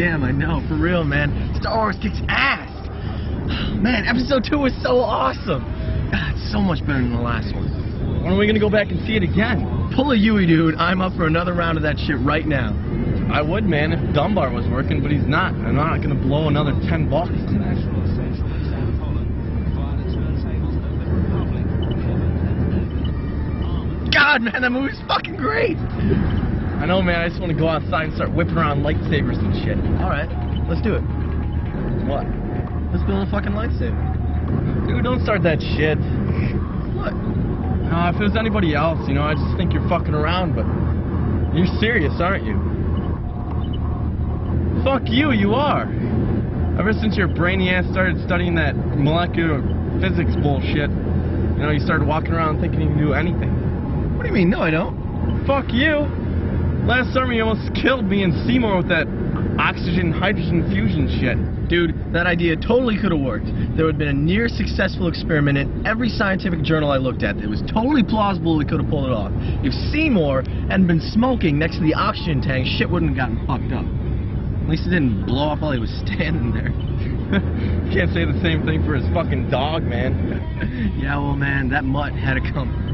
damn, I know, for real, man. Star Wars kicks ass. Man, episode 2 was so awesome. God, it's so much better than the last one. When are we gonna go back and see it again? Pull a Yui, dude. I'm up for another round of that shit right now. I would, man, if Dunbar was working, but he's not. I'm not gonna blow another $10 on that. God, man, that movie's fucking great. I know, man. I just want to go outside and start whipping around lightsabers and shit. All right, let's do it. What? Let's build a fucking lightsaber. Dude, don't start that shit. What? No, if it was anybody else, you know, I just think you're fucking around, but you're serious, aren't you? Fuck you, you are. Ever since your brainy ass started studying that molecular physics bullshit, you know, you started walking around thinking you can do anything. What do you mean? No, I don't. Fuck you. Last summer you almost killed me and Seymour with that oxygen-hydrogen fusion shit. Dude, that idea totally could have worked. There would have been a near successful experiment in every scientific journal I looked at. It was totally plausible we could have pulled it off. If Seymour hadn't been smoking next to the oxygen tank, shit wouldn't have gotten fucked up. At least it didn't blow up while he was standing there. Can't say the same thing for his fucking dog, man. Yeah, well, man, that mutt had to come.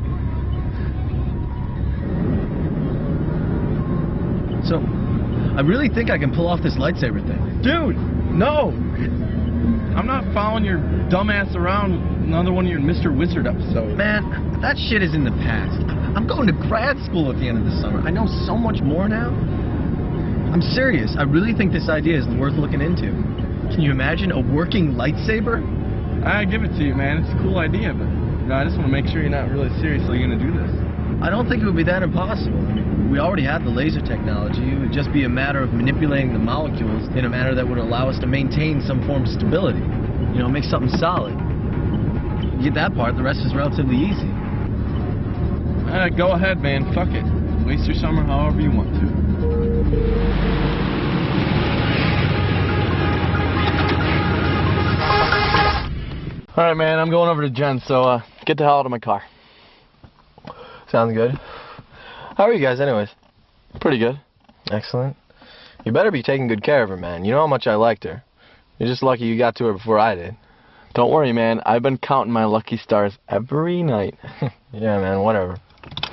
So, I really think I can pull off this lightsaber thing. Dude, no! I'm not following your dumbass around another one of your Mr. Wizard episodes. Man, that shit is in the past. I'm going to grad school at the end of the summer. I know so much more now. I'm serious. I really think this idea is worth looking into. Can you imagine a working lightsaber? I give it to you, man. It's a cool idea, but you know, I just want to make sure you're not really seriously going to do this. I don't think it would be that impossible. I mean, we already have the laser technology. It would just be a matter of manipulating the molecules in a manner that would allow us to maintain some form of stability. You know, make something solid. You get that part, the rest is relatively easy. Go ahead, man. Fuck it. Waste your summer however you want to. Alright, man, I'm going over to Jen, so get the hell out of my car. Sounds good. How are you guys anyways? Pretty good. Excellent. You better be taking good care of her, man. You know how much I liked her. You're just lucky you got to her before I did. Don't worry, man. I've been counting my lucky stars every night. Yeah, man, whatever.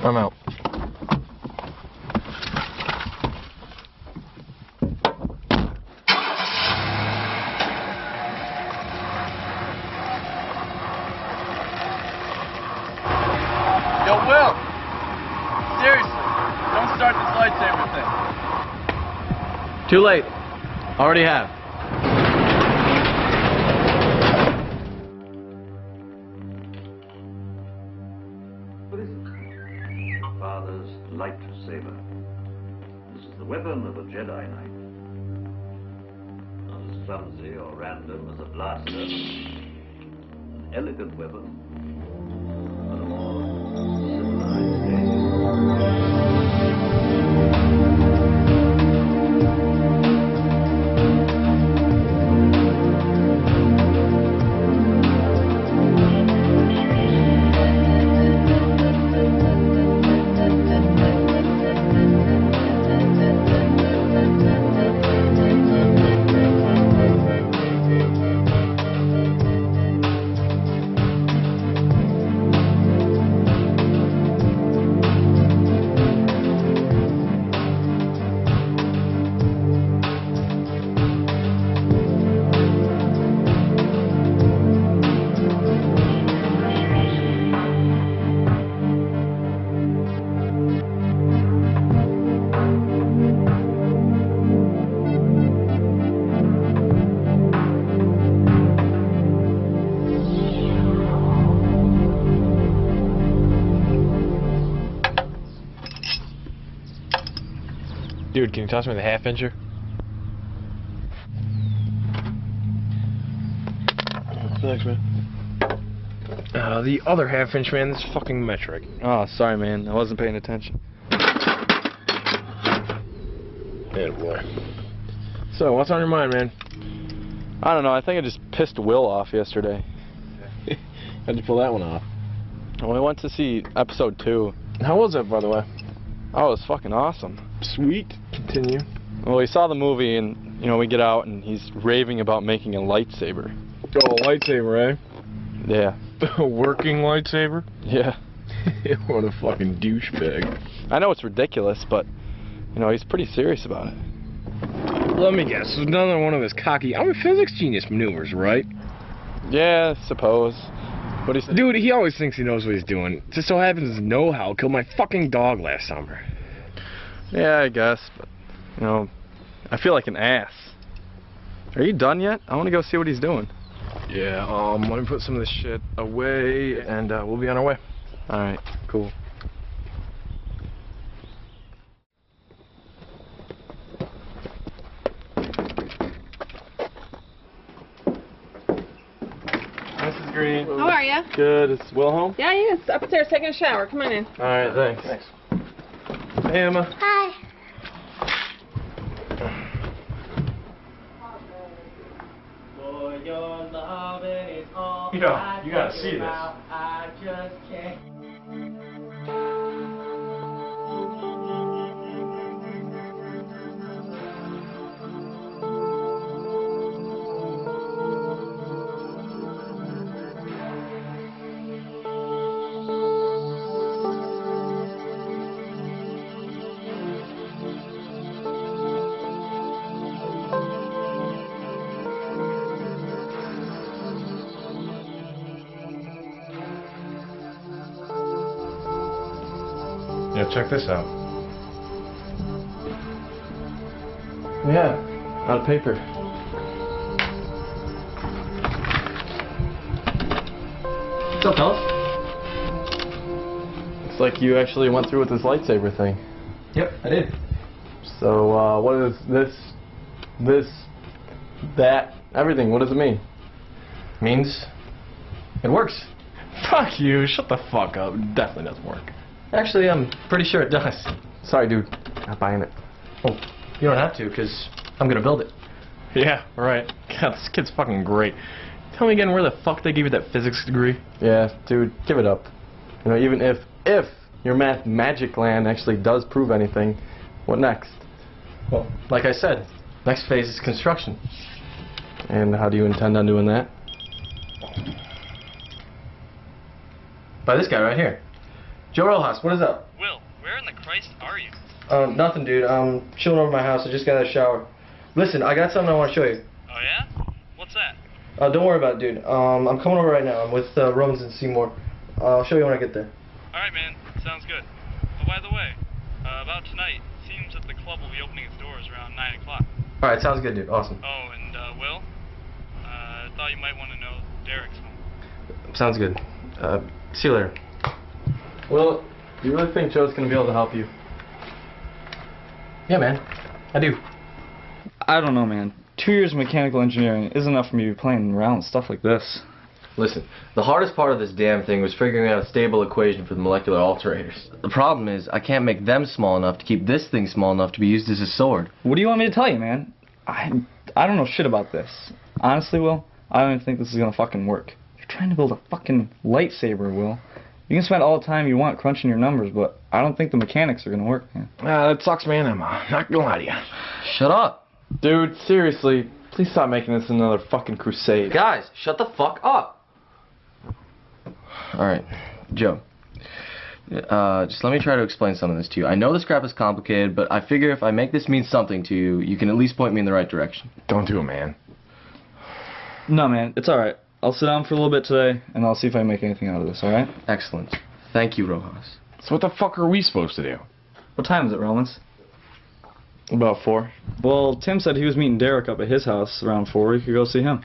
I'm out. Yo, Will! Seriously, don't start this lightsaber thing. Too late. Already have. What is it? Father's lightsaber. This is the weapon of a Jedi Knight. Not as clumsy or random as a blaster. An elegant weapon. But a more civilized aim. Dude, can you toss me the half-incher? Thanks, man. The other half-inch, man, this fucking metric. Oh, sorry, man. I wasn't paying attention. Yeah, boy. So, what's on your mind, man? I don't know. I think I just pissed Will off yesterday. How'd you pull that one off? When we went to see episode 2. How was it, by the way? Oh, it was fucking awesome. Sweet. Continue. Well, we saw the movie, and You know, we get out and he's raving about making a lightsaber. Oh, a lightsaber, eh? Yeah. A working lightsaber? Yeah. What a fucking douchebag. I know it's ridiculous, but, you know, he's pretty serious about it. Let me guess, it's another one of his cocky, I'm a physics genius maneuvers, right? Yeah, I suppose. But he's... Dude, he always thinks he knows what he's doing. Just so happens his know-how killed my fucking dog last summer. Yeah, I guess, but, you know, I feel like an ass. Are you done yet? I want to go see what he's doing. Yeah, let me put some of this shit away, and we'll be on our way. Alright, cool. Mrs. Green. How are you? Good. Is Will home? Yeah, he's upstairs taking a shower. Come on in. Alright, thanks. Hey, Emma. Hi. Yo, you gotta see this. Yeah, check this out. Yeah, out of paper. What's up, fellas? It's like you actually went through with this lightsaber thing. Yep, I did. So, what is this, that, everything? What does it mean? Means it works. Fuck you, shut the fuck up. It definitely doesn't work. Actually, I'm pretty sure it does. Sorry, dude. Not buying it. Well, you don't have to, because I'm going to build it. Yeah, right. God, this kid's fucking great. Tell me again where the fuck they gave you that physics degree? Yeah, dude, give it up. You know, even if your magic land actually does prove anything, what next? Well, like I said, next phase is construction. And how do you intend on doing that? By this guy right here. Joe Rojas, what is up? Will, where in the Christ are you? Nothing, dude. I'm chilling over my house. I just got out of the shower. Listen, I got something I want to show you. Oh yeah? What's that? Don't worry about it, dude. I'm coming over right now. I'm with Romans and Seymour. I'll show you when I get there. Alright man, sounds good. Oh, by the way, about tonight, it seems that the club will be opening its doors around 9 o'clock. Alright, sounds good, dude. Awesome. Oh, and Will, I thought you might want to know Derek's home. Sounds good. See you later. Well, do you really think Joe's gonna be able to help you? Yeah, man. I do. I don't know, man. 2 years of mechanical engineering isn't enough for me to be playing around with stuff like this. Listen, the hardest part of this damn thing was figuring out a stable equation for the molecular alterators. The problem is, I can't make them small enough to keep this thing small enough to be used as a sword. What do you want me to tell you, man? I don't know shit about this. Honestly, Will, I don't even think this is gonna fucking work. You're trying to build a fucking lightsaber, Will. You can spend all the time you want crunching your numbers, but I don't think the mechanics are gonna work, man. That sucks, man. I'm not gonna lie to you. Shut up. Dude, seriously, please stop making this another fucking crusade. Guys, shut the fuck up. Alright, Joe. Just let me try to explain some of this to you. I know this crap is complicated, but I figure if I make this mean something to you, you can at least point me in the right direction. Don't do it, man. No, man, it's alright. I'll sit down for a little bit today, and I'll see if I can make anything out of this, alright? Excellent. Thank you, Rojas. So what the fuck are we supposed to do? What time is it, Romans? About 4. Well, Tim said he was meeting Derek up at his house around 4. We could go see him.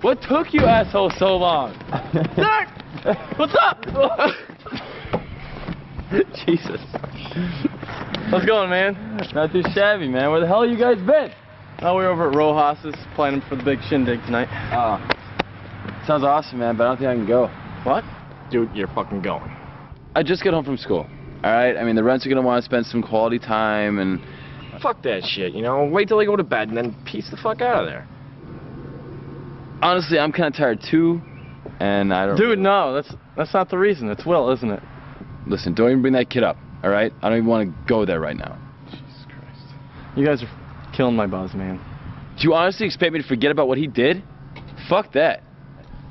What took you asshole so long? Derek! What's up? Jesus. How's it going, man? Not too shabby, man. Where the hell you guys been? Oh, we're over at Rojas's planning for the big shindig tonight. Sounds awesome, man, but I don't think I can go. What? Dude, you're fucking going. I just get home from school, alright? I mean, the rents are gonna want to spend some quality time, and... Fuck that shit, you know? Wait till I go to bed and then piece the fuck out of there. Honestly, I'm kind of tired too, and I don't... Dude, no, that's not the reason. It's Will, isn't it? Listen, don't even bring that kid up, all right? I don't even want to go there right now. Jesus Christ. You guys are killing my buzz, man. Do you honestly expect me to forget about what he did? Fuck that.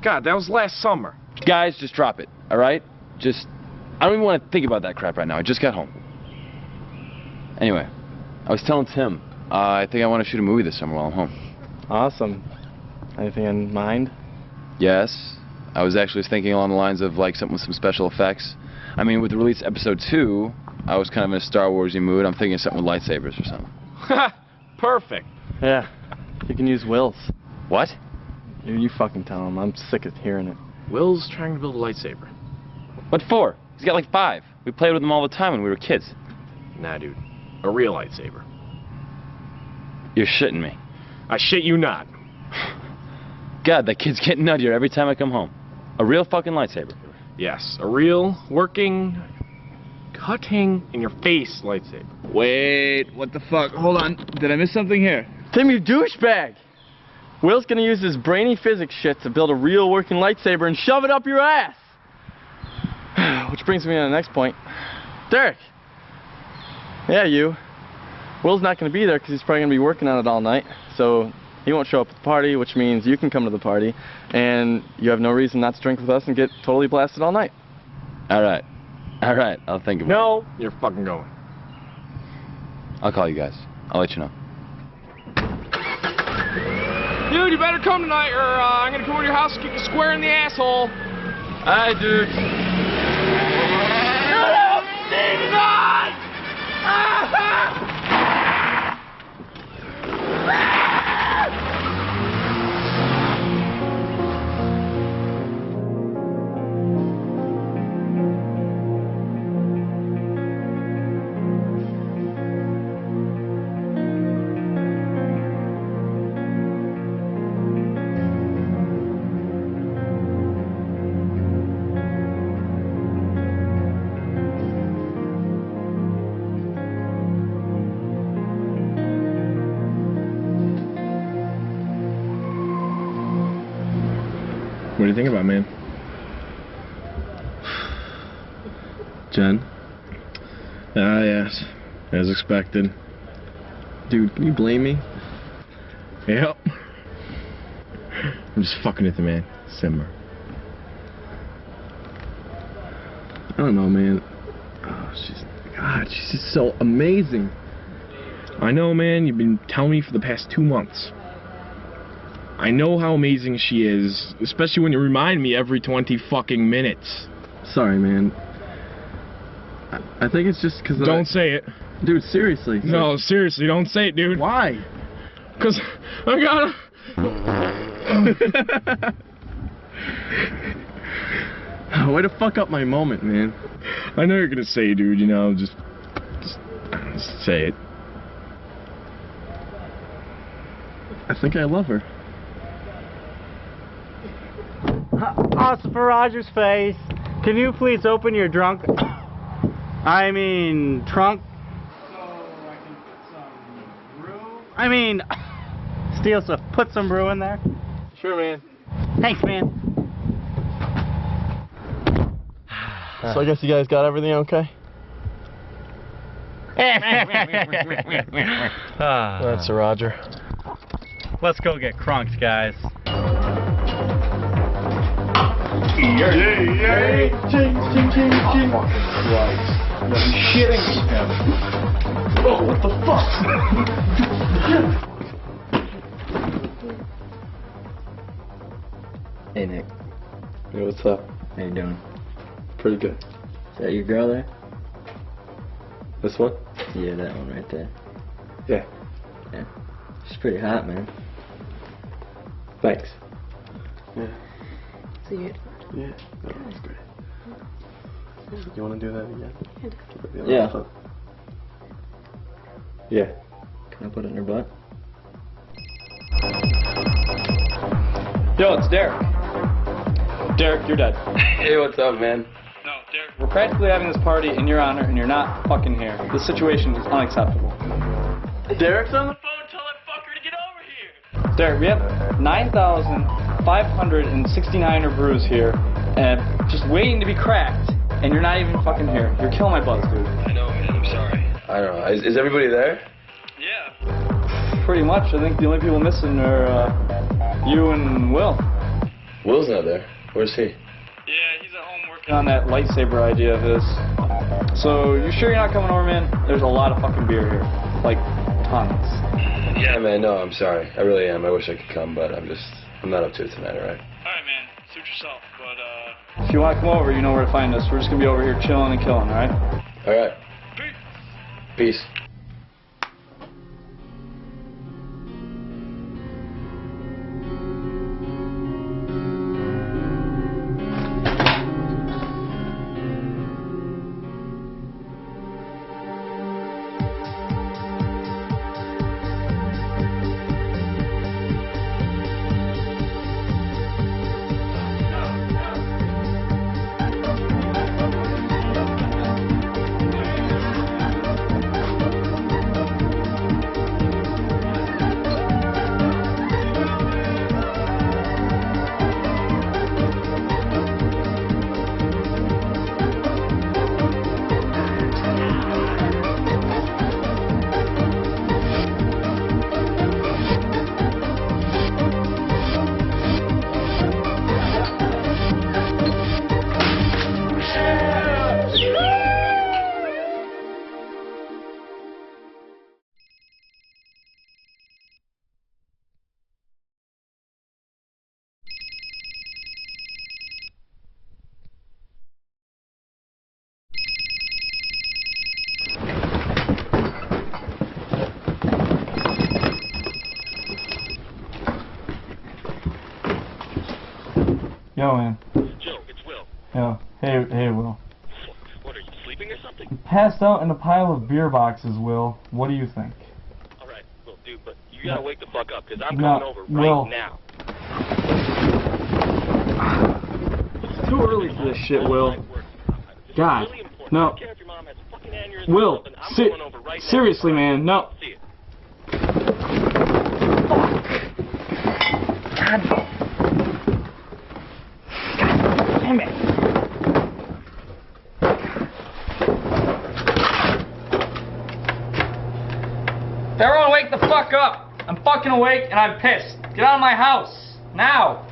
God, that was last summer. Guys, just drop it, all right? I don't even want to think about that crap right now. I just got home. Anyway, I was telling Tim, I think I want to shoot a movie this summer while I'm home. Awesome. Anything in mind? Yes. I was actually thinking along the lines of like something with some special effects. I mean, with the release of episode 2, I was kind of in a Star Wars-y mood. I'm thinking something with lightsabers or something. Perfect. Yeah. You can use Will's. What? You fucking tell him. I'm sick of hearing it. Will's trying to build a lightsaber. What for? He's got like 5. We played with them all the time when we were kids. Nah, dude. A real lightsaber. You're shitting me. I shit you not. God, that kid's getting nuttier every time I come home. A real fucking lightsaber. Yes, a real, working, cutting in your face lightsaber. Wait, what the fuck? Hold on. Did I miss something here? Tim, you douchebag! Will's gonna use his brainy physics shit to build a real working lightsaber and shove it up your ass! Which brings me to the next point. Derek! Yeah, you. Will's not gonna be there because he's probably gonna be working on it all night, so he won't show up at the party, which means you can come to the party, and you have no reason not to drink with us and get totally blasted all night. Alright. Alright, I'll think about it. No, you're fucking going. I'll call you guys. I'll let you know. Dude, you better come tonight or I'm gonna come over to your house and kick you square in the asshole. Alright, dude. What do you think about, man? Jen? Ah, yes. As expected. Dude, can you blame me? Yep. I'm just fucking with you, man. Simmer. I don't know, man. Oh, she's just so amazing. I know, man. You've been telling me for the past 2 months. I know how amazing she is, especially when you remind me every 20 fucking minutes. Sorry, man. I think it's just because Don't say it. Dude, seriously. No, seriously, don't say it, dude. Why? Because I gotta... Way to fuck up my moment, man. I know you're gonna say it, dude, you know, just say it. I think I love her. Awesome for Roger's face. Can you please open your trunk? So I can put some brew. Steal stuff. Put some brew in there. Sure, man. Thanks, man. So I guess you guys got everything okay? That's a Roger. Let's go get crunked, guys. Oh, what the fuck? Hey, Nick. Hey, what's up? How you doing? Pretty good. Is that your girl there? This one? Yeah, that one right there. Yeah. Yeah. She's pretty hot, man. Thanks. Yeah. See you. Yeah, that was great. You want to do that again? Yeah. Yeah. Can I put it in her butt? Yo, it's Derek. Derek, you're dead. Hey, what's up, man? No, Derek. We're practically having this party in your honor, and you're not fucking here. This situation is unacceptable. Derek's on the Phone, tell that fucker to get over here. Derek, we have 9,000 569er brews here, and just waiting to be cracked, and you're not even fucking here. You're killing my buzz, dude. I know, man. I'm sorry. I don't know. Is everybody there? Yeah. Pretty much. I think the only people missing are you and Will. Will's not there. Where's he? Yeah, he's at home working. On that lightsaber idea of his. So, you sure you're not coming over, man? There's a lot of fucking beer here. Like, tons. Yeah, man. No, I'm sorry. I really am. I wish I could come, but I'm not up to it tonight, alright? Alright, man. Suit yourself, but, If you want to come over, you know where to find us. We're just gonna be over here chilling and killing, alright? Alright. Peace. Yo, man. Joe, it's Will. Yo. Hey, Will. What, are you sleeping or something? Passed out in a pile of beer boxes, Will. What do you think? Alright, well, dude, but you gotta wake the fuck up, because I'm No, coming over Will. right now. It's too early for this shit, Will. God. No. Will. Seriously, man. No. Damn it. Everyone wake the fuck up. I'm fucking awake and I'm pissed. Get out of my house. Now.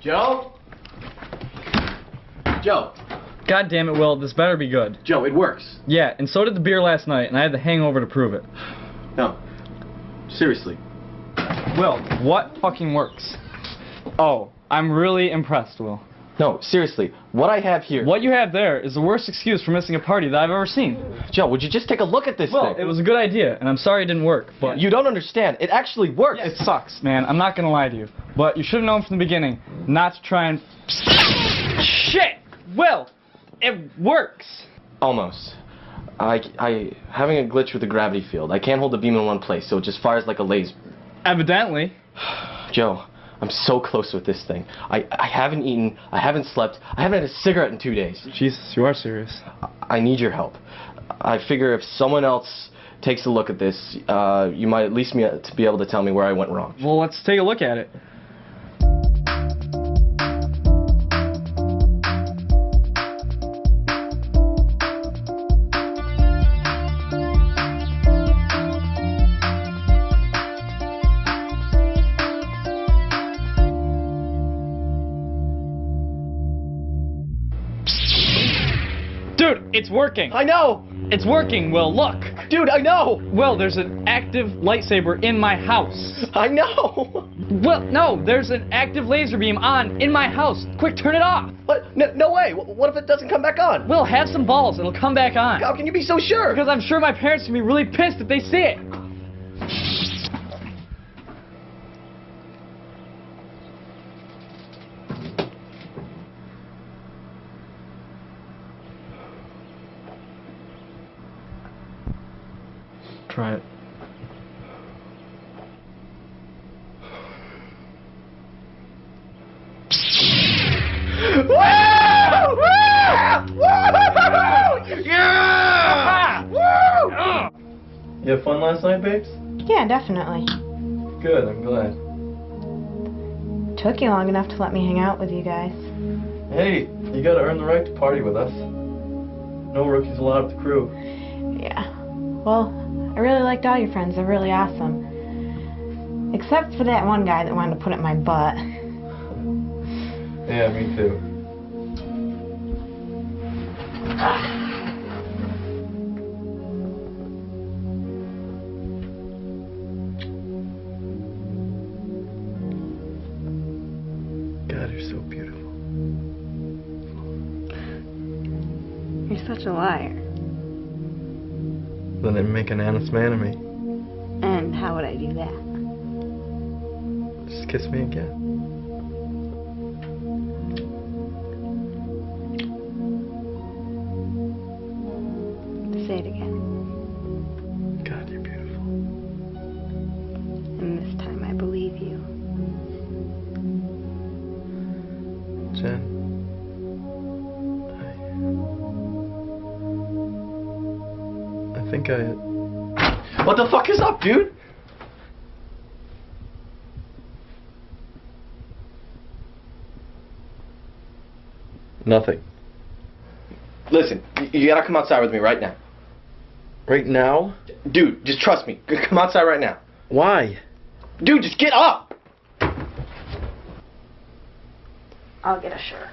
Joe? Joe. God damn it, Will. This better be good. Joe, it works. Yeah, and so did the beer last night, and I had the hangover to prove it. No. Seriously. Will, what fucking works? Oh, I'm really impressed, Will. No, seriously, what I have here... What you have there is the worst excuse for missing a party that I've ever seen. Joe, would you just take a look at this Well, thing? it was a good idea, and I'm sorry it didn't work, but... You don't understand. It actually works. It sucks, man. I'm not gonna lie to you. But you should have known from the beginning not to try and... Shit! Will! It works! Almost. I having a glitch with the gravity field. I can't hold the beam in one place, so it just fires like a laser. Evidently. Joe, I'm so close with this thing. I haven't eaten, I haven't slept, I haven't had a cigarette in 2 days. Jesus, you are serious. I need your help. I figure if someone else takes a look at this, you might at least be able to tell me where I went wrong. Well, let's take a look at it. Dude, it's working. I know. It's working, Will. Look. Dude, I know. Will, there's an active lightsaber in my house. I know. Well, no, there's an active laser beam on in my house. Quick, turn it off. What? No way. What if it doesn't come back on? Will, have some balls. It'll come back on. How can you be so sure? Because I'm sure my parents can be really pissed if they see it. Try it. Yeah! You have fun last night, babes? Yeah, definitely. Good, I'm glad. took you long enough to let me hang out with you guys. Hey, you gotta earn the right to party with us. No rookies allowed at the crew. Yeah. Well, I really liked all your friends. They're really awesome. Except for that one guy that wanted to put it in my butt. Yeah, me too. God, you're so beautiful. You're such a liar. Then it'd make an honest man of me. And how would I do that? Just kiss me again. Say it again. God, you're beautiful. And this time I believe you. Jen. I think I... What the fuck is up, dude? Nothing. Listen, you gotta come outside with me right now. Right now? Dude, just trust me. Come outside right now. Why? Dude, just get up! I'll get a shirt.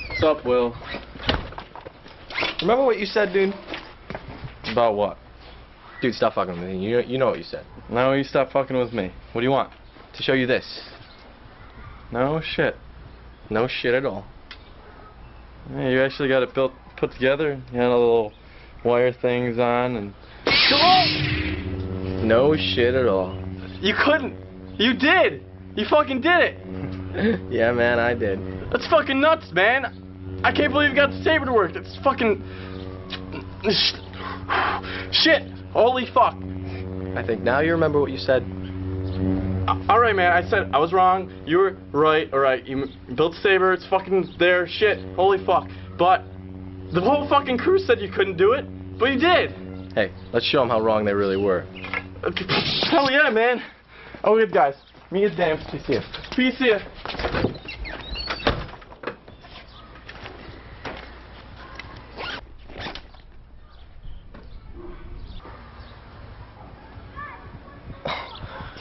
What's up, Will? Remember what you said, dude? About what? Dude, stop fucking with me. You know what you said. No, you stop fucking with me. What do you want? To show you this. No shit. No shit at all. Yeah, you actually got it put together. You had all the little wire things on and... No shit at all. You couldn't! You did! You fucking did it! Yeah, man, I did. That's fucking nuts, man! I can't believe you got the saber to work. It's fucking... Shit! Holy fuck! I think now you remember what you said. Alright, man, I said I was wrong. You were right, alright. You built the saber, it's fucking there. Shit, holy fuck. But the whole fucking crew said you couldn't do it, but you did! Hey, let's show them how wrong they really were. Hell yeah, man! Oh, good guys. Me and Dan. Peace here. Peace here.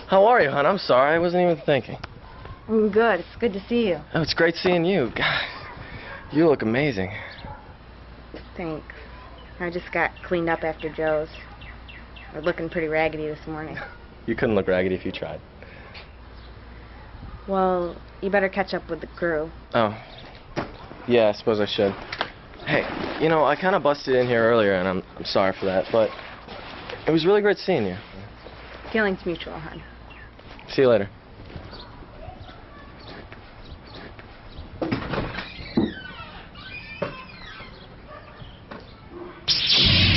How are you, hon? I'm sorry, I wasn't even thinking. I'm good. It's good to see you. Oh, it's great seeing you. God, you look amazing. Thanks. I just got cleaned up after Joe's. We're looking pretty raggedy this morning. You couldn't look raggedy if you tried. Well, you better catch up with the crew. Oh. Yeah, I suppose I should. Hey, you know, I kind of busted in here earlier, and I'm sorry for that, but it was really great seeing you. Feelings mutual, hon. See you later.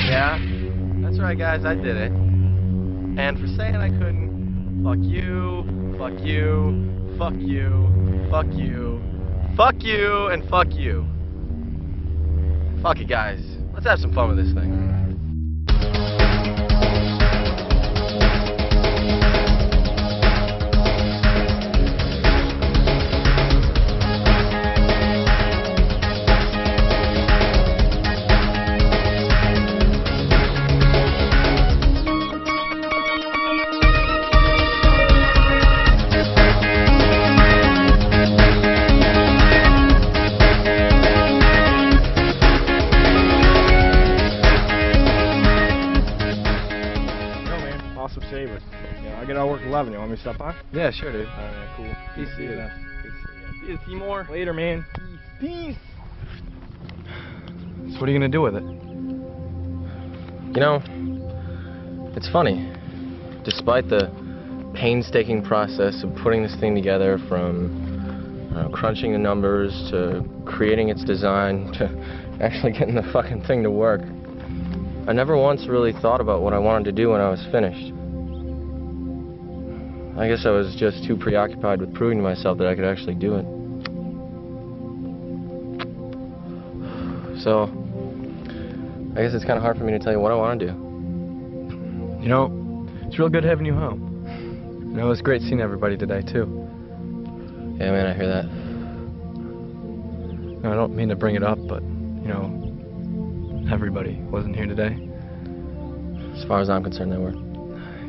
Yeah, that's right, guys, I did it. And for saying I couldn't, fuck you, fuck you, fuck you, fuck you, fuck you, and fuck you. Fuck it, guys. Let's have some fun with this thing. Saber. Yeah, I get out of work at 11. You want me to stop by? Yeah, sure, dude. Alright, cool. Peace, see you. See you, Seymour. Later, man. Peace. So what are you gonna do with it? You know, it's funny. Despite the painstaking process of putting this thing together, from crunching the numbers to creating its design to actually getting the fucking thing to work, I never once really thought about what I wanted to do when I was finished. I guess I was just too preoccupied with proving to myself that I could actually do it. So, I guess it's kind of hard for me to tell you what I want to do. You know, It's real good having you home. You know, it was great seeing everybody today, too. Yeah, man, I hear that. I don't mean to bring it up, but, you know, everybody wasn't here today. As far as I'm concerned, they were.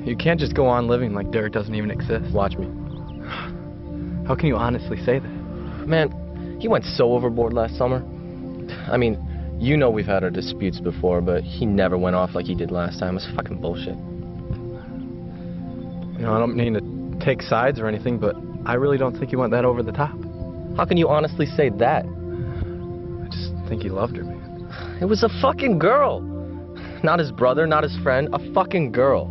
You can't just go on living like Derek doesn't even exist. Watch me. How can you honestly say that? Man, he went so overboard last summer. I mean, you know we've had our disputes before, but he never went off like he did last time. It was fucking bullshit. You know, I don't mean to take sides or anything, but I really don't think he went that over the top. How can you honestly say that? I just think he loved her, man. It was a fucking girl. Not his brother, not his friend, a fucking girl.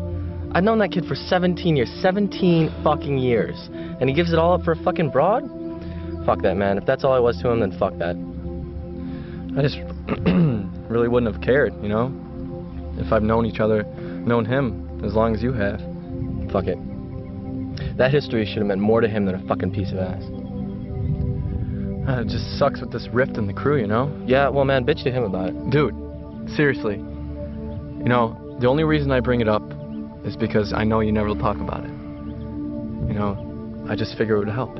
I've known that kid for 17 years. 17 fucking years. And he gives it all up for a fucking broad? Fuck that, man. If that's all I was to him, then fuck that. I just really wouldn't have cared, you know? If I've known him as long as you have. Fuck it. That history should have meant more to him than a fucking piece of ass. It just sucks with this rift in the crew, you know? Yeah, well, man, bitch to him about it. Dude, seriously. You know, the only reason I bring it up is because I know you never will talk about it. You know, I just figure it would help.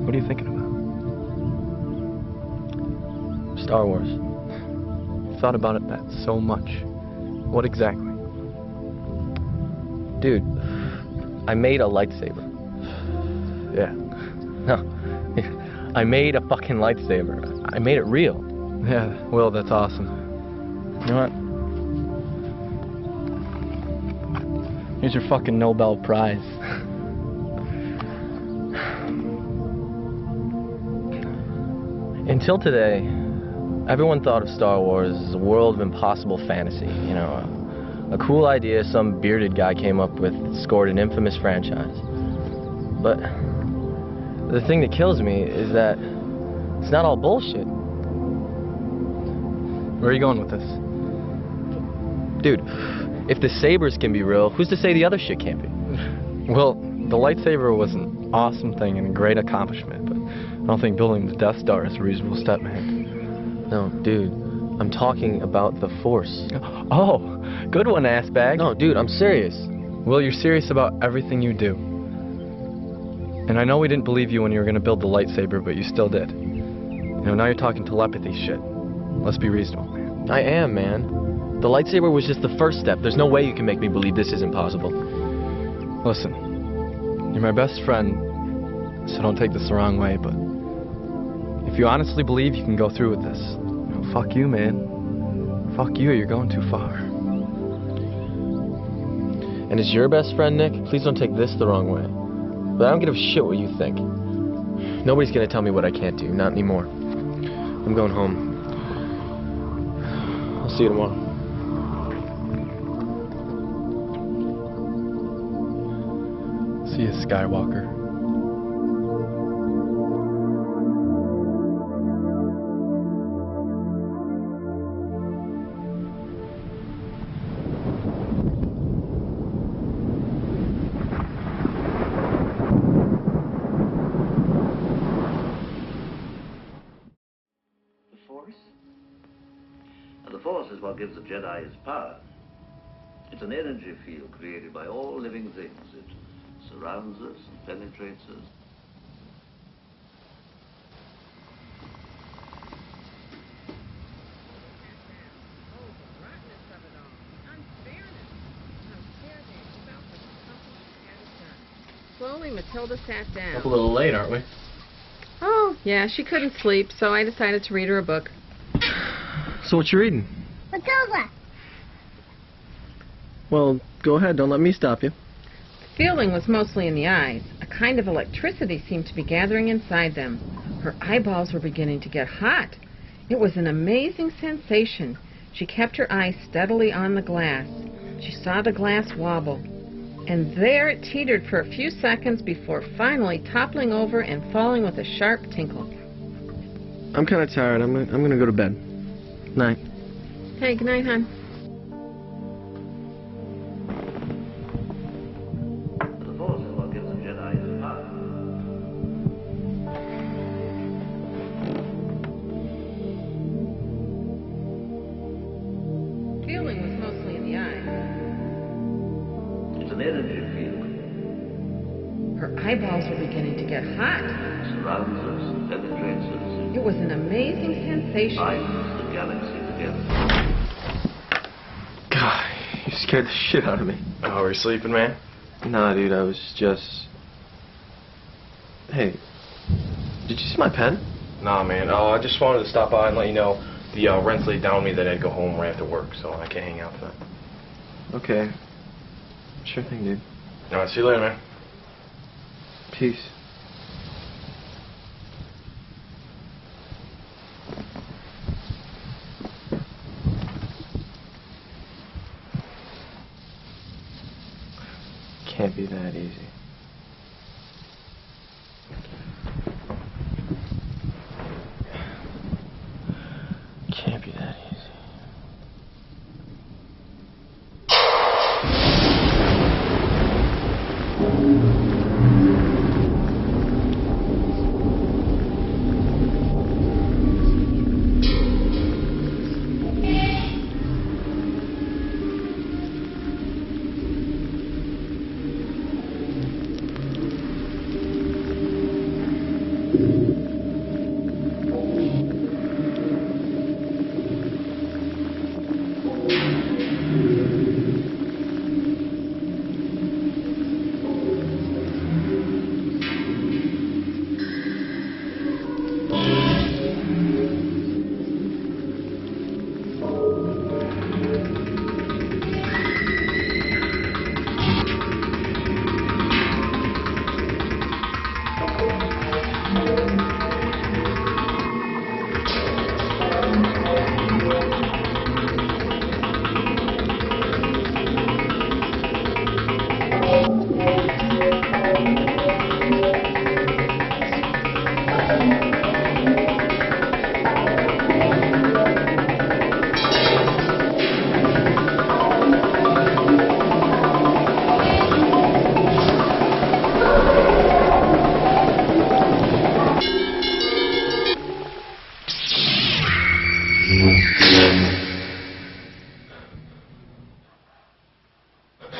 What are you thinking about? Star Wars. I've thought about it that so much. What exactly? Dude, I made a lightsaber. Yeah. No. I made a fucking lightsaber. I made it real. Yeah, Will, that's awesome. You know what? Here's your fucking Nobel Prize. Until today, everyone thought of Star Wars as a world of impossible fantasy. You know, a cool idea some bearded guy came up with that scored an infamous franchise. But the thing that kills me is that it's not all bullshit. Where are you going with this? Dude, if the sabers can be real, who's to say the other shit can't be? Well, the lightsaber was an awesome thing and a great accomplishment, but I don't think building the Death Star is a reasonable step, man. No, dude, I'm talking about the Force. Oh, good one, assbag. No, dude, I'm serious. Well, you're serious about everything you do. And I know we didn't believe you when you were going to build the lightsaber, but you still did. You know, now you're talking telepathy shit. Let's be reasonable, man. I am, man. The lightsaber was just the first step. There's no way you can make me believe this isn't possible. Listen, you're my best friend, so don't take this the wrong way, but if you honestly believe you can go through with this, you know, fuck you, man. Fuck you, you're going too far. And as your best friend, Nick, please don't take this the wrong way. But I don't give a shit what you think. Nobody's gonna tell me what I can't do, not anymore. I'm going home. I'll see you tomorrow. See you, Skywalker. And the Force is what gives the Jedi his power. It's an energy field created by all living things. It surrounds us and penetrates us. Slowly, Matilda sat down. Up a little late, aren't we? Oh, yeah, she couldn't sleep, so I decided to read her a book. So what you reading? Matilda! Well, go ahead. Don't let me stop you. The feeling was mostly in the eyes. A kind of electricity seemed to be gathering inside them. Her eyeballs were beginning to get hot. It was an amazing sensation. She kept her eyes steadily on the glass. She saw the glass wobble. And there it teetered for a few seconds before finally toppling over and falling with a sharp tinkle. I'm kind of tired. I'm gonna go to bed. Night. Hey, good night, hon. The Force is what gives the Jedi his power. Her eyeballs were beginning to get hot. Surrounds us, penetrates us, It was an amazing sensation. binds the galaxy together. God, you scared the shit out of me. Oh, were you sleeping, man? Nah, dude, I was just... Hey, did you see my pen? Nah, man. Oh, I just wanted to stop by and let you know the rent's laid down on me that I'd go home right after work, so I can't hang out tonight. Okay. Sure thing, dude. Alright, see you later, man. Peace. Can't be that easy. Can't be that easy.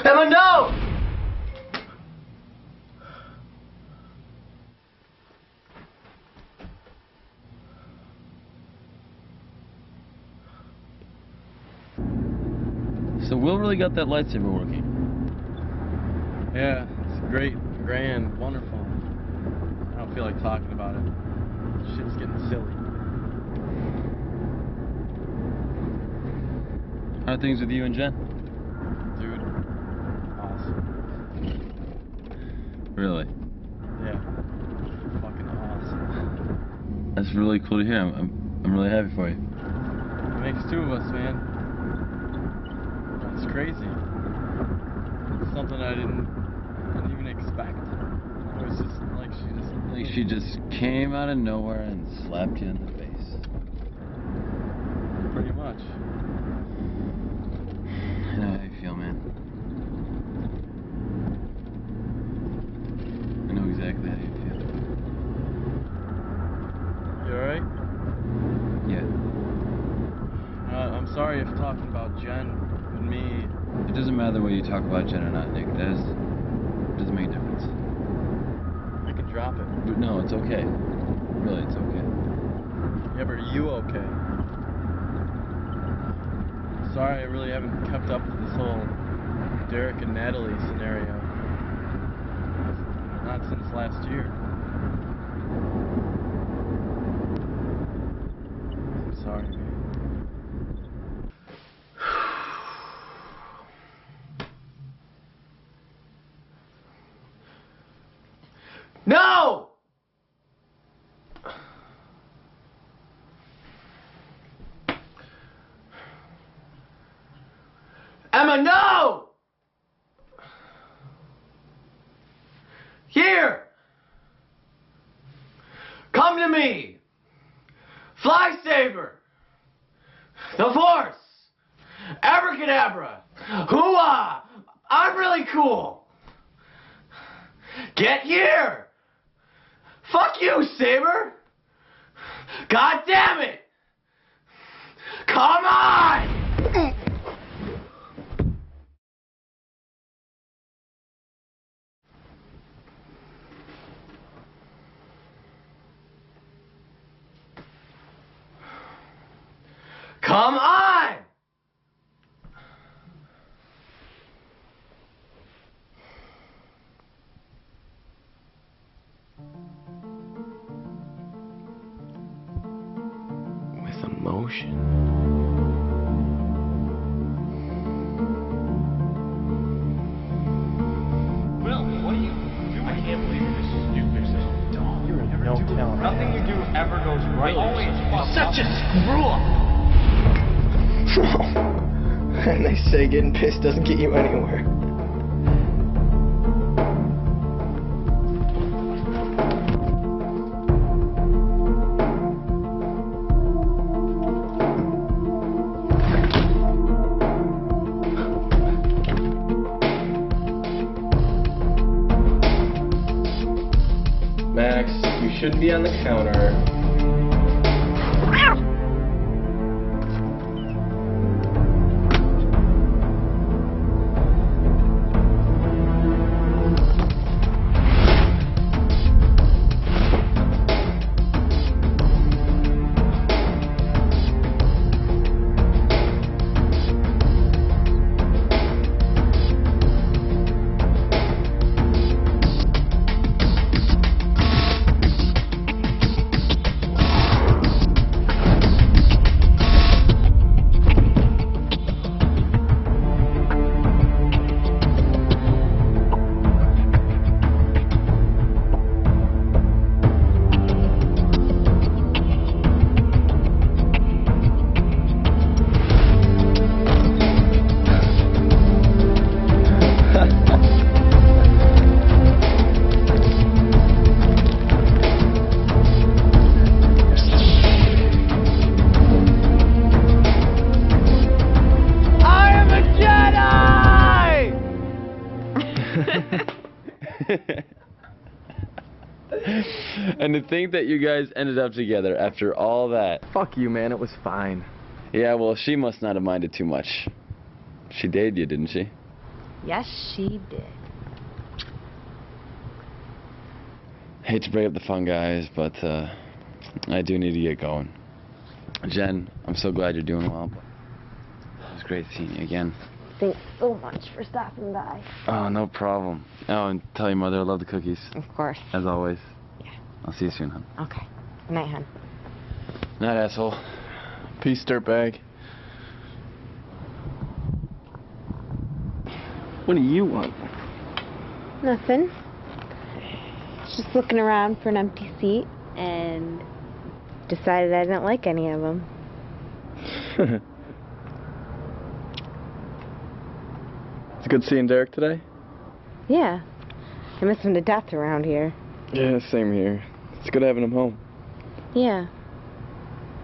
Emma, no! So Will really got that lightsaber working. Yeah, it's great, grand, wonderful. I don't feel like talking about it. Shit's getting silly. How are things with you and Jen? Dude, awesome. Really? Yeah, fucking awesome. That's really cool to hear. I'm really happy for you. It makes two of us, man. It's crazy. It's something I didn't even expect. It was just like She just came out of nowhere and slapped you in the face. pretty much. I know how you feel, man. I know exactly how you feel. You alright? Yeah. I'm sorry if talking about Jen and me. It doesn't matter whether you talk about Jen or not, Nick. Doesn't make a difference. I can drop it. But no, it's okay. Really, it's okay. Yeah, but are you okay? Sorry, I really haven't kept up with this whole Derek and Natalie scenario. Not since last year. I'm sorry, man. No! Emma, no! Here! Come to me! Fly saber! The Force! Abracadabra! Hoo-ah! I'm really cool! Get here! Fuck you, Saber! God damn it! Come on! Come on! With emotion. Will, what are you doing? I can't believe you're this stupid. So dumb. You're no talent. Nothing you do ever goes right. Always Such a screw up! And they say getting pissed doesn't get you anywhere. Max, you shouldn't be on the counter. And to think that you guys ended up together after all that. Fuck you, man. It was fine. Yeah, well, she must not have minded too much. She dated you, didn't she? Yes, she did. Hate to break up the fun, guys, but I do need to get going. Jen, I'm so glad you're doing well. It was great seeing you again. Thanks so much for stopping by. Oh, no problem. Oh, and tell your mother I love the cookies. Of course. As always. Yeah. I'll see you soon, hon. Okay. Good night, hon. Night, asshole. Peace, dirtbag. What do you want? Nothing. Just looking around for an empty seat and decided I didn't like any of them. It's good seeing Derek today? Yeah. I miss him to death around here. Yeah, same here. It's good having him home. Yeah.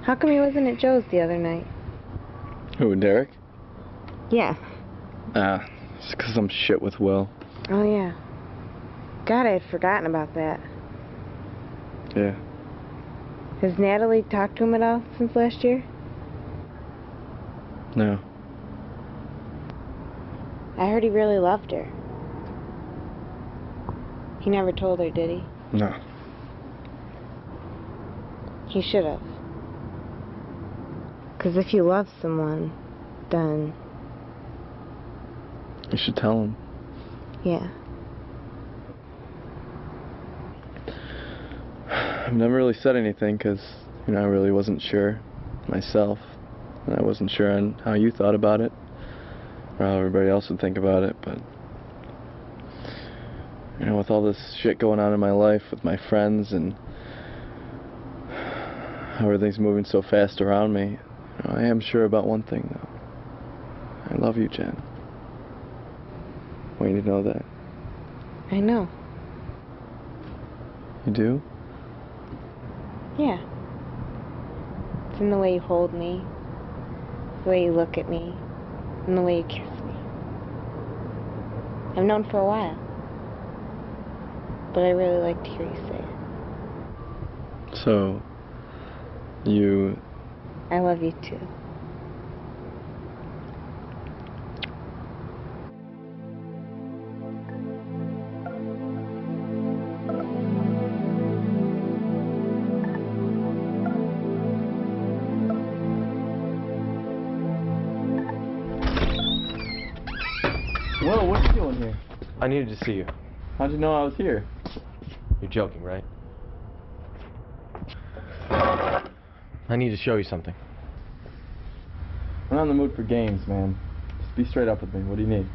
How come he wasn't at Joe's the other night? Who, Derek? Yeah. It's because I'm shit with Will. Oh, yeah. God, I had forgotten about that. Yeah. Has Natalie talked to him at all since last year? No. I heard he really loved her. He never told her, did he? No. He should have. 'Cause if you love someone, then... You should tell him. Yeah. I've never really said anything because, I really wasn't sure myself. And I wasn't sure on how you thought about it. Or how everybody else would think about it, but... with all this shit going on in my life with my friends and how everything's moving so fast around me, I am sure about one thing, though. I love you, Jen. I want you to know that. I know. You do? Yeah. It's in the way you hold me, the way you look at me, and the way you kiss me. I've known for a while, but I really like to hear you say it. So, you... I love you too. I needed to see you. How'd you know I was here? You're joking, right? I need to show you something. I'm not in the mood for games, man. Just be straight up with me. What do you need?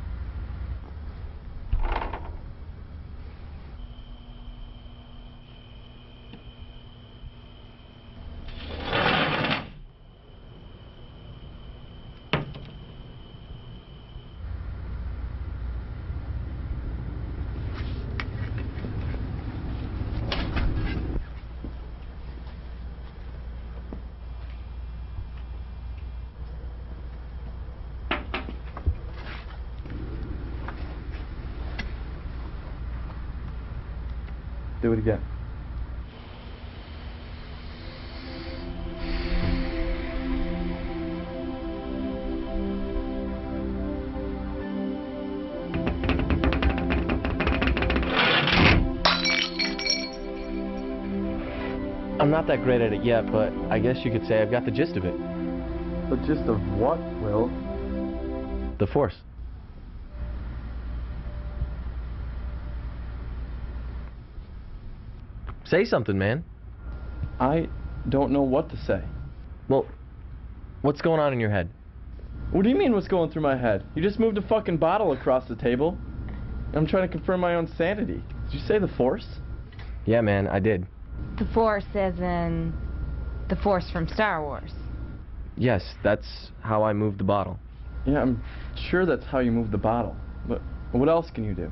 Do it again. I'm not that great at it yet, but I guess you could say I've got the gist of it. The gist of what, Will? The Force. Say something, man. I don't know what to say. Well, what's going on in your head? What do you mean what's going through my head? You just moved a fucking bottle across the table. I'm trying to confirm my own sanity. Did you say the Force? Yeah, man, I did. The Force as in the Force from Star Wars. Yes, that's how I moved the bottle. Yeah, I'm sure that's how you moved the bottle. But what else can you do?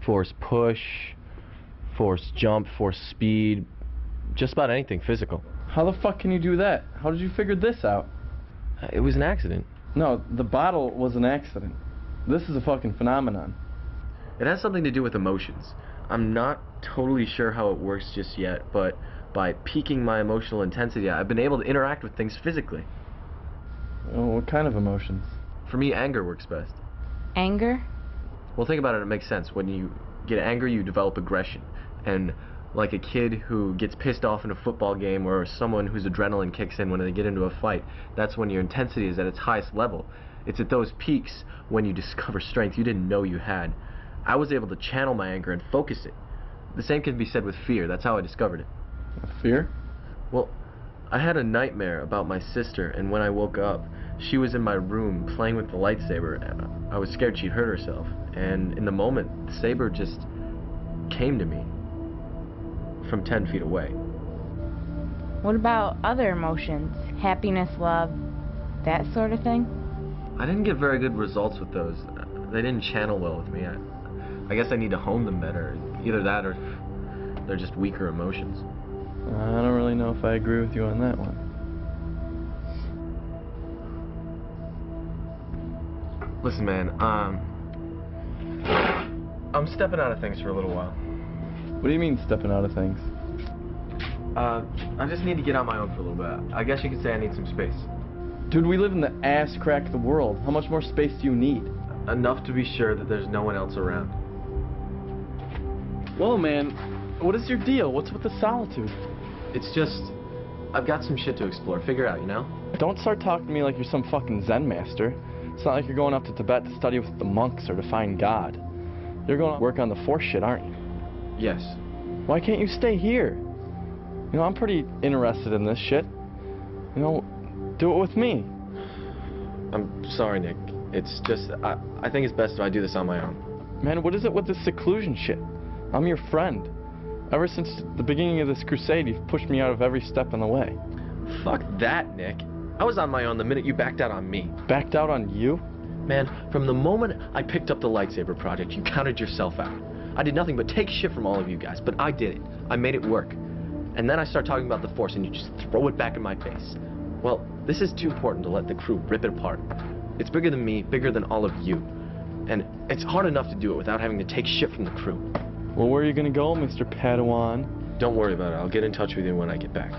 Force push, force jump, force speed, just about anything physical. How the fuck can you do that? How did you figure this out? It was an accident. No, the bottle was an accident. This is a fucking phenomenon. It has something to do with emotions. I'm not totally sure how it works just yet, but by peaking my emotional intensity, I've been able to interact with things physically. Oh, what kind of emotions? For me, anger works best. Anger? Well, think about it, it makes sense. When you get angry, you develop aggression. And like a kid who gets pissed off in a football game, or someone whose adrenaline kicks in when they get into a fight, that's when your intensity is at its highest level. It's at those peaks when you discover strength you didn't know you had. I was able to channel my anger and focus it. The same can be said with fear. That's how I discovered it. Fear? Well, I had a nightmare about my sister, and when I woke up, she was in my room playing with the lightsaber, and I was scared she'd hurt herself. And in the moment, the saber just came to me from 10 feet away. What about other emotions? Happiness, love, that sort of thing? I didn't get very good results with those. They didn't channel well with me. I guess I need to hone them better. Either that or they're just weaker emotions. I don't really know if I agree with you on that one. Listen, man, I'm stepping out of things for a little while. What do you mean stepping out of things? I just need to get on my own for a little bit. I guess you could say I need some space. Dude, we live in the ass crack of the world. How much more space do you need? Enough to be sure that there's no one else around. Well, man, what is your deal? What's with the solitude? It's just, I've got some shit to explore. Figure out, you know? Don't start talking to me like you're some fucking Zen master. It's not like you're going up to Tibet to study with the monks or to find God. You're going to work on the Force shit, aren't you? Yes. Why can't you stay here? You know, I'm pretty interested in this shit. You know, do it with me. I'm sorry, Nick. It's just, I think it's best if I do this on my own. Man, what is it with this seclusion shit? I'm your friend. Ever since the beginning of this crusade, you've pushed me out of every step in the way. Fuck that, Nick. I was on my own the minute you backed out on me. Backed out on you? Man, from the moment I picked up the lightsaber project, you counted yourself out. I did nothing but take shit from all of you guys, but I did it. I made it work. And then I start talking about the Force and you just throw it back in my face. Well, this is too important to let the crew rip it apart. It's bigger than me, bigger than all of you. And it's hard enough to do it without having to take shit from the crew. Well, where are you gonna go, Mr. Padawan? Don't worry about it. I'll get in touch with you when I get back.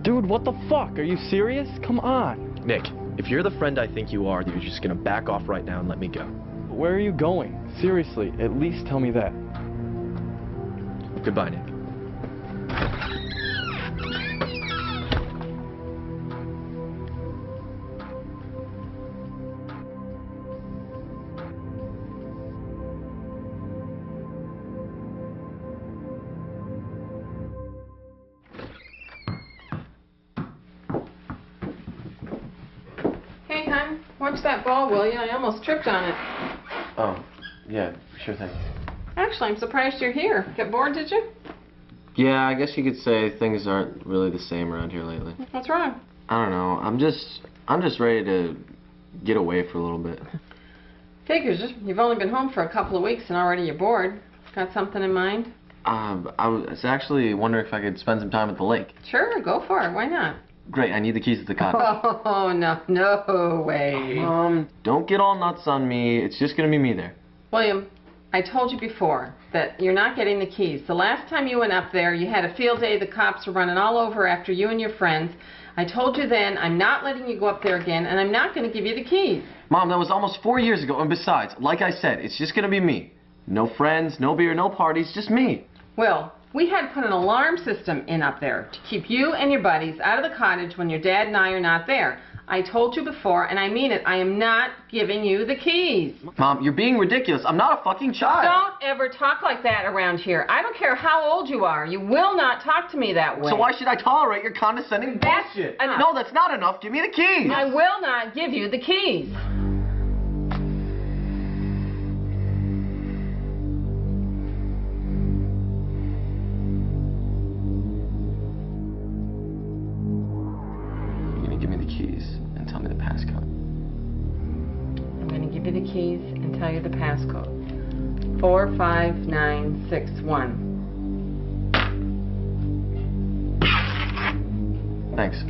Dude, what the fuck? Are you serious? Come on. Nick, if you're the friend I think you are, you're just gonna back off right now and let me go. Where are you going? Seriously, at least tell me that. Goodbye, Nick. Watch that ball, will you? I almost tripped on it. Oh, yeah, sure thing. Actually, I'm surprised you're here. Get bored, did you? Yeah, I guess you could say things aren't really the same around here lately. What's wrong? I don't know. I'm just ready to get away for a little bit. Figures. You've only been home for a couple of weeks and already you're bored. Got something in mind? I was actually wondering if I could spend some time at the lake. Sure, go for it. Why not? Great, I need the keys to the cottage. Oh, no way. Don't get all nuts on me. It's just gonna be me there. William, I told you before that you're not getting the keys. The last time you went up there, you had a field day. The cops were running all over after you and your friends. I told you then I'm not letting you go up there again, and I'm not going to give you the keys. Mom, that was almost 4 years ago, and besides, like I said, it's just gonna be me. No friends, no beer, no parties, just me. Well, we had to put an alarm system in up there to keep you and your buddies out of the cottage when your dad and I are not there. I told you before, and I mean it, I am not giving you the keys. Mom, you're being ridiculous. I'm not a fucking child. Don't ever talk like that around here. I don't care how old you are. You will not talk to me that way. So why should I tolerate your condescending bullshit? Enough. No, that's not enough. Give me the keys. I will not give you the keys. I'm going to give you the keys and tell you the passcode. 45961. Thanks.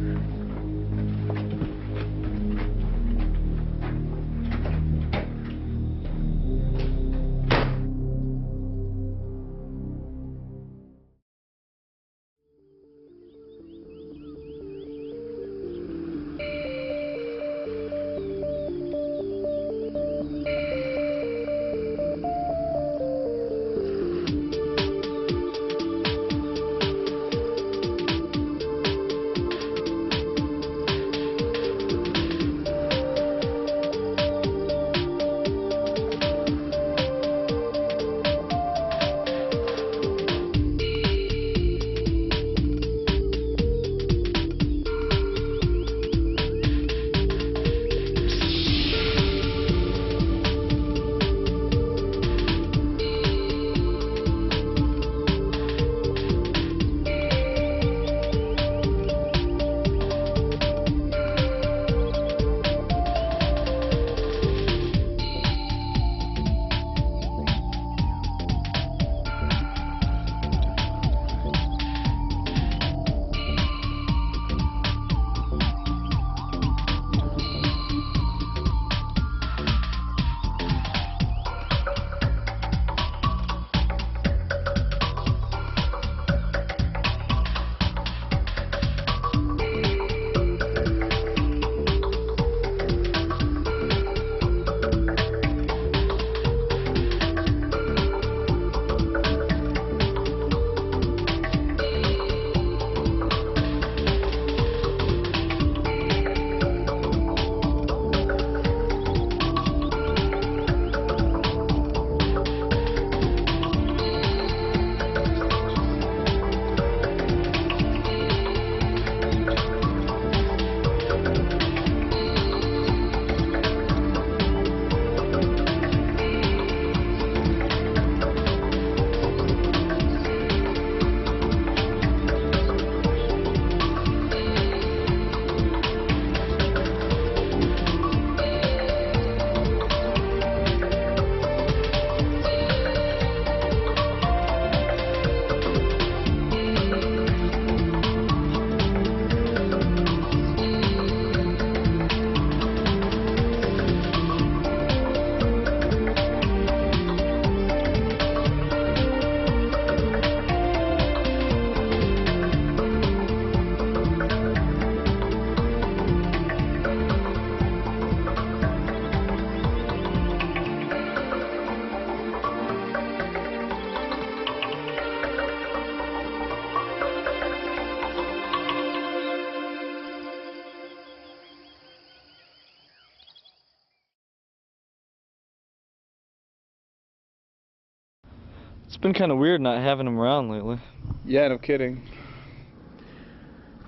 It's been kind of weird not having him around lately. Yeah, no kidding.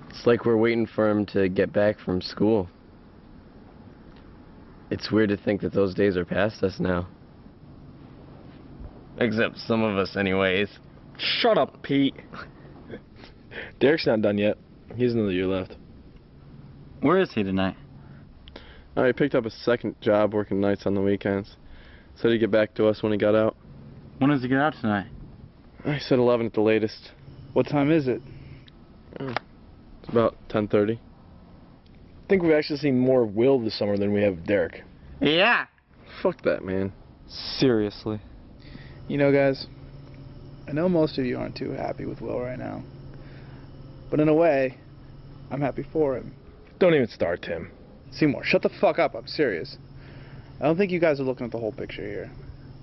It's like we're waiting for him to get back from school. It's weird to think that those days are past us now. Except some of us anyways. Shut up, Pete. Derek's not done yet. He has another year left. Where is he tonight? He picked up a second job working nights on the weekends. Said he'd get back to us when he got out. When does he get out tonight? I said 11 at the latest. What time is it? It's about 10:30. I think we've actually seen more of Will this summer than we have of Derek. Yeah. Fuck that, man. Seriously. You know, guys, I know most of you aren't too happy with Will right now. But in a way, I'm happy for him. Don't even start, Tim. Seymour, shut the fuck up. I'm serious. I don't think you guys are looking at the whole picture here.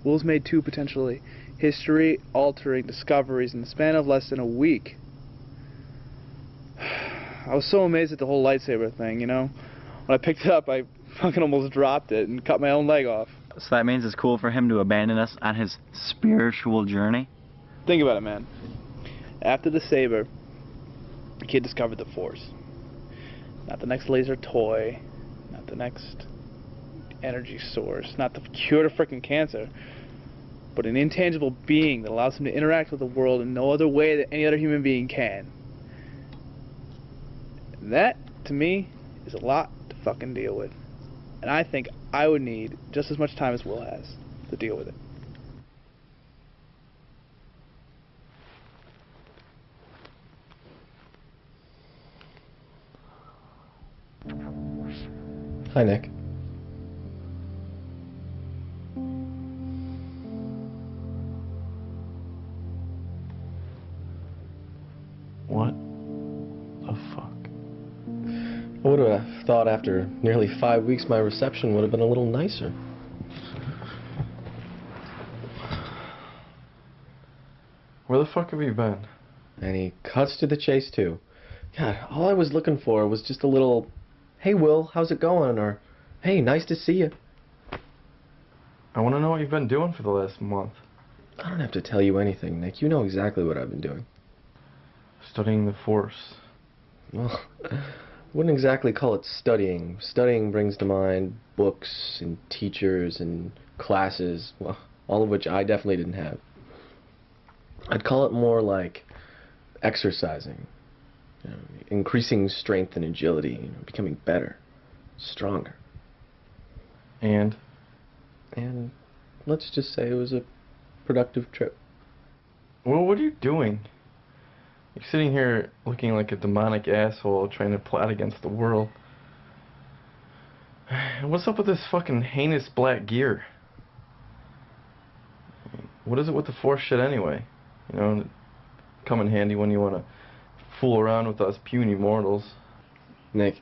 Will's made 2 potentially history-altering discoveries in the span of less than a week. I was so amazed at the whole lightsaber thing, you know? When I picked it up, I fucking almost dropped it and cut my own leg off. So that means it's cool for him to abandon us on his spiritual journey? Think about it, man. After the saber, the kid discovered the Force. Not the next laser toy, not the next energy source, not the cure to frickin' cancer, but an intangible being that allows him to interact with the world in no other way that any other human being can. And that, to me, is a lot to fucking deal with. And I think I would need just as much time as Will has to deal with it. Hi, Nick. What the fuck? I would have thought after nearly 5 weeks my reception would have been a little nicer. Where the fuck have you been? And he cuts to the chase, too. God, all I was looking for was just a little, "Hey, Will, how's it going?" or, "Hey, nice to see you." I want to know what you've been doing for the last month. I don't have to tell you anything, Nick. You know exactly what I've been doing. Studying the Force. Well, I wouldn't exactly call it studying. Studying brings to mind books and teachers and classes, well, all of which I definitely didn't have. I'd call it more like exercising, you know, increasing strength and agility, you know, becoming better, stronger. And Let's just say it was a productive trip. Well, what are you doing? You're sitting here looking like a demonic asshole trying to plot against the world. What's up with this fucking heinous black gear? What is it with the Force shit anyway? You know, come in handy when you want to fool around with us puny mortals. Nick,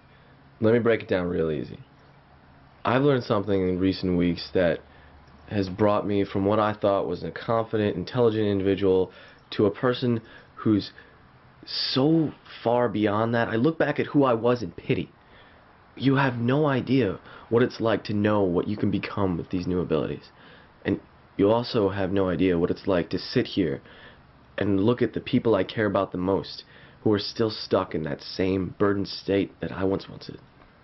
let me break it down real easy. I've learned something in recent weeks that has brought me from what I thought was a confident, intelligent individual to a person who's so far beyond that. I look back at who I was in pity. You have no idea what it's like to know what you can become with these new abilities. And you also have no idea what it's like to sit here and look at the people I care about the most who are still stuck in that same burdened state that I once did.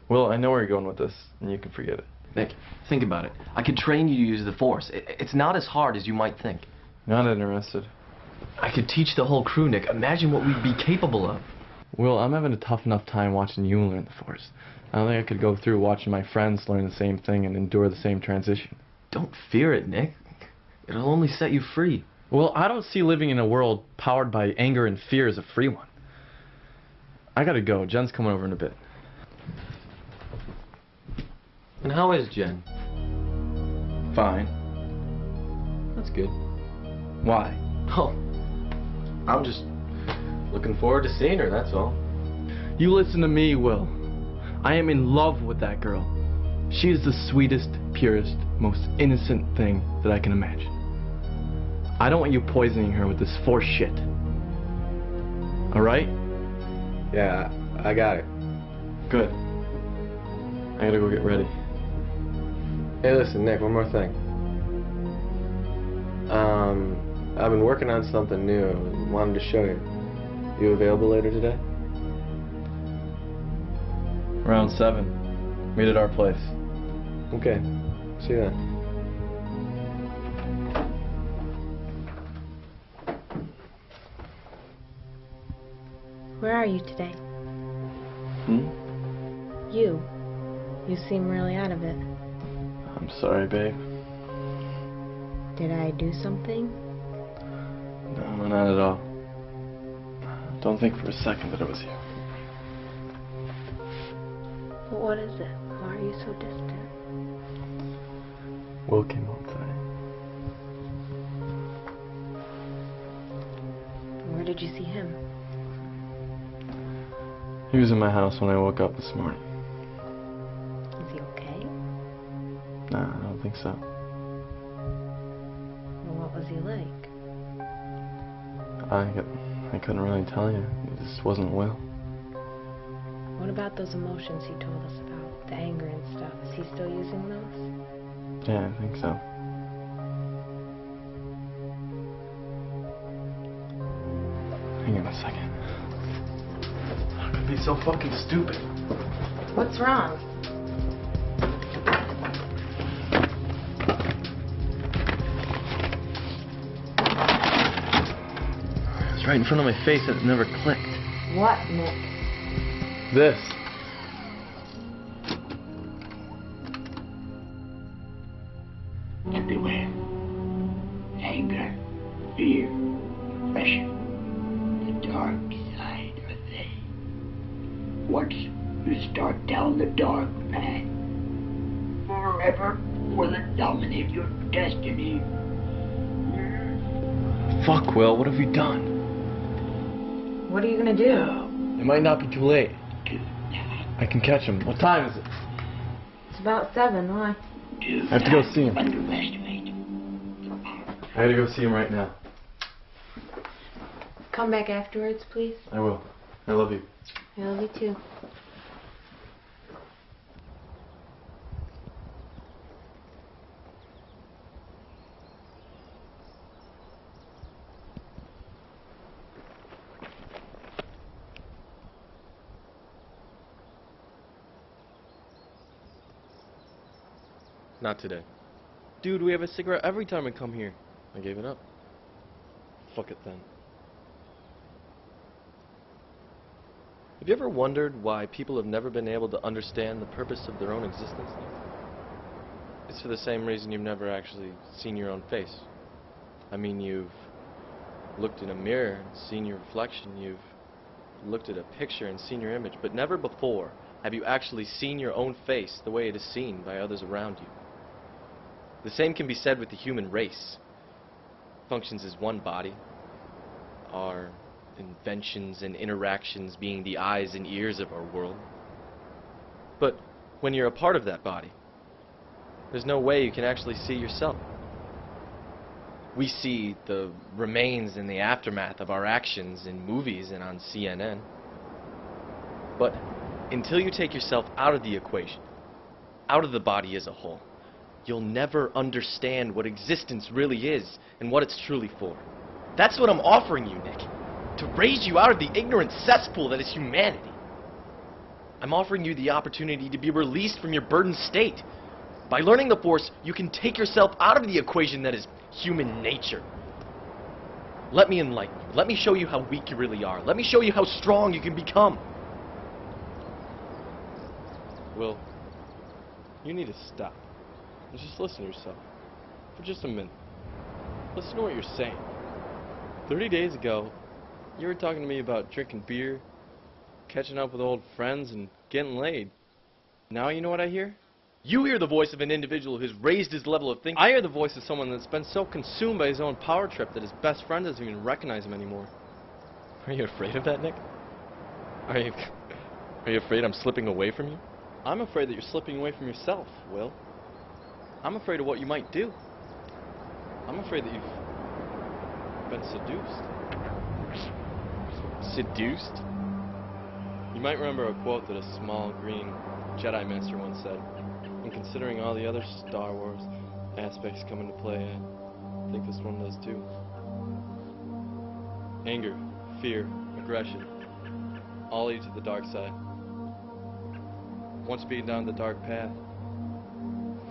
Well, I know where you're going with this, and you can forget it. Nick, think about it. I could train you to use the Force. It's not as hard as you might think. Not interested. I could teach the whole crew, Nick. Imagine what we'd be capable of. Will, I'm having a tough enough time watching you learn the Force. I don't think I could go through watching my friends learn the same thing and endure the same transition. Don't fear it, Nick. It'll only set you free. Well, I don't see living in a world powered by anger and fear as a free one. I gotta go. Jen's coming over in a bit. And how is Jen? Fine. That's good. Why? Oh, I'm just looking forward to seeing her, that's all. You listen to me, Will. I am in love with that girl. She is the sweetest, purest, most innocent thing that I can imagine. I don't want you poisoning her with this Force shit. Alright? Yeah, I got it. Good. I gotta go get ready. Hey, listen, Nick, one more thing. I've been working on something new. Wanted to show you. You available later today? Around 7. Meet at our place. Okay. See you then. Where are you today? Hmm? You. You seem really out of it. I'm sorry, babe. Did I do something? No, not at all. Don't think for a second that it was you. But what is it? Why are you so distant? Will came home today. Where did you see him? He was in my house when I woke up this morning. Is he okay? Nah, I don't think so. Well, what was he like? I couldn't really tell you. It just wasn't Will. What about those emotions he told us about? The anger and stuff. Is he still using those? Yeah, I think so. Hang on a second. How could I be so fucking stupid? What's wrong? It was right in front of my face and it never clicked. What, Nick? This. Everywhere. Anger, fear, depression. The dark side of things. Once you start down the dark path, forever will it dominate your destiny. Fuck, Will, what have we done? What are you gonna do? It might not be too late. I can catch him. What time is it? It's about 7. Why? I have to go see him. I gotta go see him right now. Come back afterwards, please. I will. I love you. I love you too. Not today. Dude, we have a cigarette every time we come here. I gave it up. Fuck it then. Have you ever wondered why people have never been able to understand the purpose of their own existence? It's for the same reason you've never actually seen your own face. I mean, you've looked in a mirror and seen your reflection. You've looked at a picture and seen your image. But never before have you actually seen your own face the way it is seen by others around you. The same can be said with the human race. It functions as one body. Our inventions and interactions being the eyes and ears of our world. But when you're a part of that body, there's no way you can actually see yourself. We see the remains and the aftermath of our actions in movies and on CNN. But until you take yourself out of the equation, out of the body as a whole, you'll never understand what existence really is and what it's truly for. That's what I'm offering you, Nick. To raise you out of the ignorant cesspool that is humanity. I'm offering you the opportunity to be released from your burdened state. By learning the Force, you can take yourself out of the equation that is human nature. Let me enlighten you. Let me show you how weak you really are. Let me show you how strong you can become. Will, you need to stop. And just listen to yourself. For just a minute. Listen to what you're saying. 30 days ago, you were talking to me about drinking beer, catching up with old friends, and getting laid. Now you know what I hear? You hear the voice of an individual who's raised his level of thinking. I hear the voice of someone that's been so consumed by his own power trip that his best friend doesn't even recognize him anymore. Are you afraid of that, Nick? Are you afraid I'm slipping away from you? I'm afraid that you're slipping away from yourself, Will. I'm afraid of what you might do. I'm afraid that you've been seduced. Seduced? You might remember a quote that a small green Jedi Master once said. And considering all the other Star Wars aspects come into play, I think this one does too. Anger, fear, aggression, all lead to the dark side. Once being down the dark path,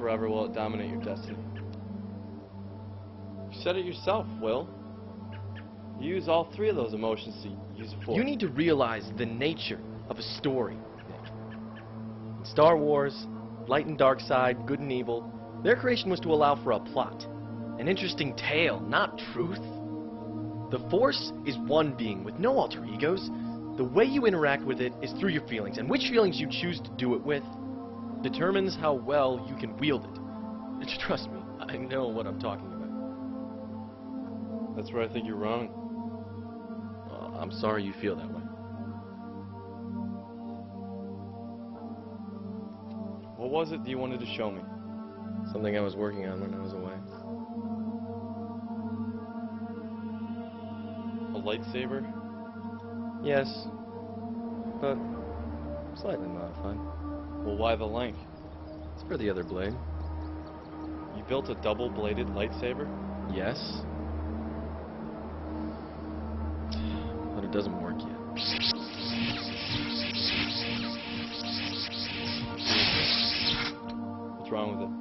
forever will it dominate your destiny. You said it yourself, Will. You use all three of those emotions to use a force. You need to realize the nature of a story, Nick. In Star Wars, light and dark side, good and evil, their creation was to allow for a plot. An interesting tale, not truth. The Force is one being with no alter egos. The way you interact with it is through your feelings, and which feelings you choose to do it with determines how well you can wield it. Trust me, I know what I'm talking about. That's where I think you're wrong. I'm sorry you feel that way. What was it that you wanted to show me? Something I was working on when I was away. A lightsaber? Yes, but slightly modified. Well, why the length? It's for the other blade. You built a double-bladed lightsaber? Yes. But it doesn't work yet. What's wrong with it?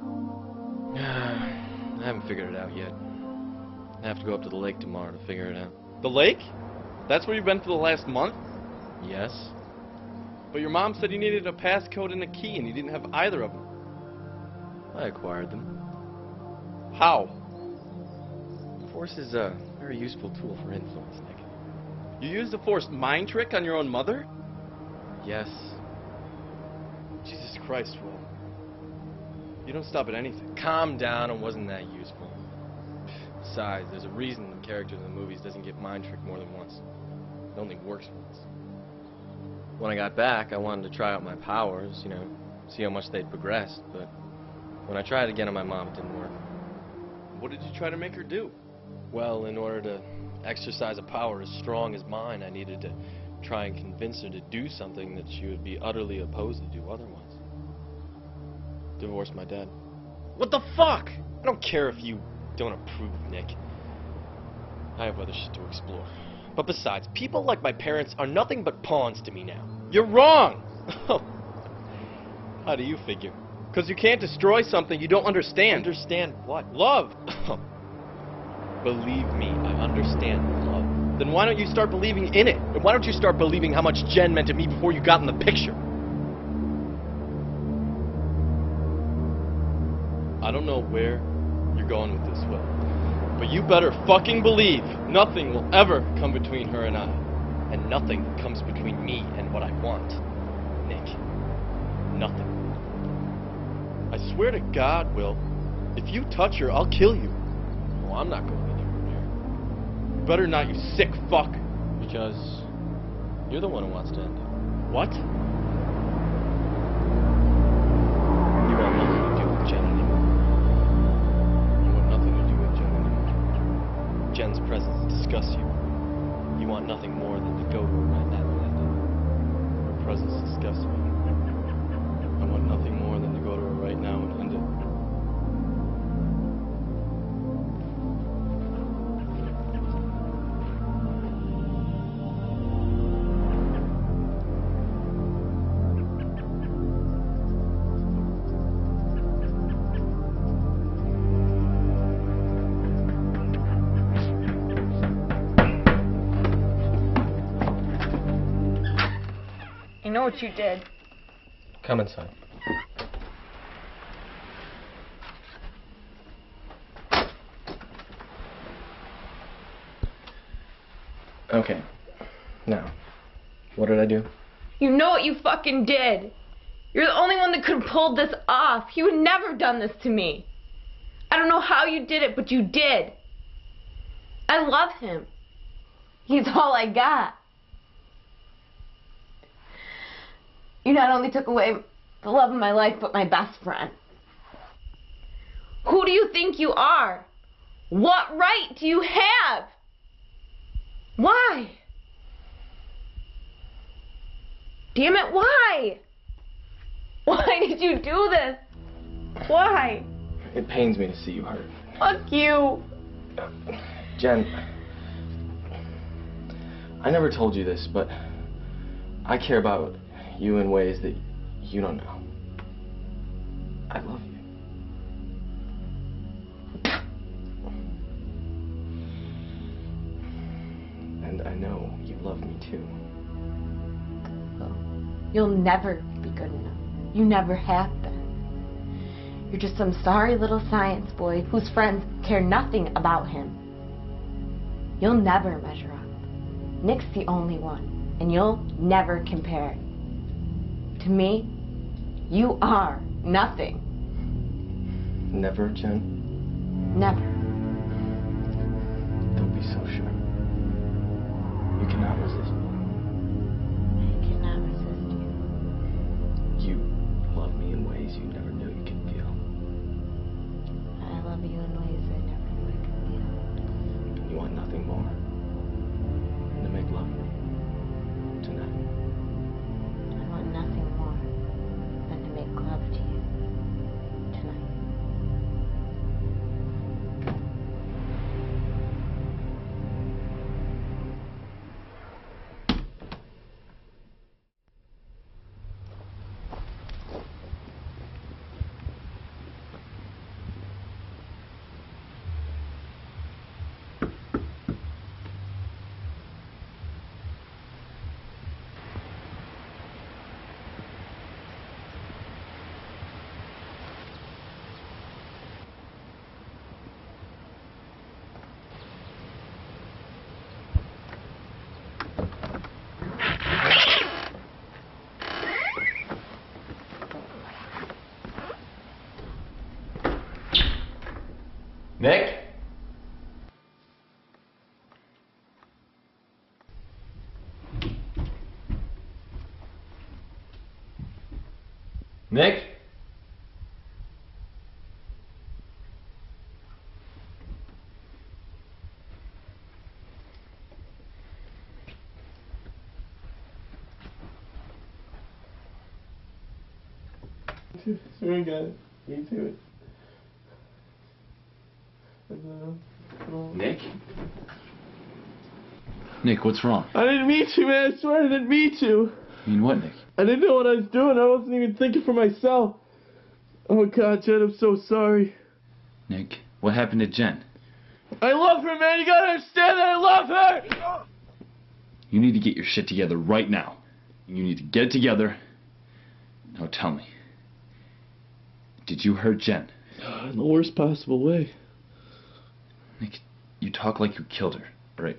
I haven't figured it out yet. I have to go up to the lake tomorrow to figure it out. The lake? That's where you've been for the last month? Yes. But your mom said you needed a passcode and a key, and you didn't have either of them. I acquired them. How? The Force is a very useful tool for influence, Nick. You used a Force mind trick on your own mother? Yes. Jesus Christ, Will. You don't stop at anything. Calm down, it wasn't that useful. Besides, there's a reason the character in the movies doesn't get mind tricked more than once. It only works once. When I got back, I wanted to try out my powers, you know, see how much they'd progressed, but when I tried again on my mom, it didn't work. What did you try to make her do? Well, in order to exercise a power as strong as mine, I needed to try and convince her to do something that she would be utterly opposed to do otherwise. Divorce my dad. What the fuck? I don't care if you don't approve, Nick. I have other shit to explore. But besides, people like my parents are nothing but pawns to me now. You're wrong! How do you figure? Because you can't destroy something you don't understand. Understand what? Love! Believe me, I understand love. Then why don't you start believing in it? And why don't you start believing how much Jen meant to me before you got in the picture? I don't know where you're going with this, Will. But you better fucking believe nothing will ever come between her and I. And nothing comes between me and what I want, Nick. Nothing. I swear to God, Will, if you touch her, I'll kill you. Well, I'm not going anywhere near her. You better not, you sick fuck. Because you're the one who wants to end it. What? You want nothing to do with Jen anymore. You want nothing to do with Jen anymore. Jen's presence disgusts you. You want nothing more than to go to her right now and end it. Her presence disgusts me. I want nothing more than to go to her right now and end it. I know what you did. Come inside. Okay. Now, what did I do? You know what you fucking did. You're the only one that could have pulled this off. He would never have done this to me. I don't know how you did it, but you did. I love him. He's all I got. You not only took away the love of my life, but my best friend. Who do you think you are? What right do you have? Why? Damn it, why? Why did you do this? Why? It pains me to see you hurt. Fuck you. Jen, I never told you this, but I care about you in ways that you don't know. I love you. I know you love me too. You'll never be good enough. You never have been. You're just some sorry little science boy whose friends care nothing about him. You'll never measure up. Nick's the only one, and you'll never compare. To me, you are nothing. Never, Jen? Never. Don't be so sure. You cannot resist me. I cannot resist you. You love me in ways you never knew you could feel. I love you in ways I never knew I could feel. You want nothing more than to make love to me tonight. I want nothing more than to make love to you tonight. Nick? Nick? Swear to God, me too. Nick? Nick, what's wrong? I didn't mean to, man. I swear I didn't mean to. I mean, what, Nick? I didn't know what I was doing. I wasn't even thinking for myself. Oh, God, Jen, I'm so sorry. Nick, what happened to Jen? I love her, man. You gotta understand that I love her. You need to get your shit together right now. You need to get it together. Now tell me. Did you hurt Jen? In the worst possible way. Nick, you talk like you killed her, right?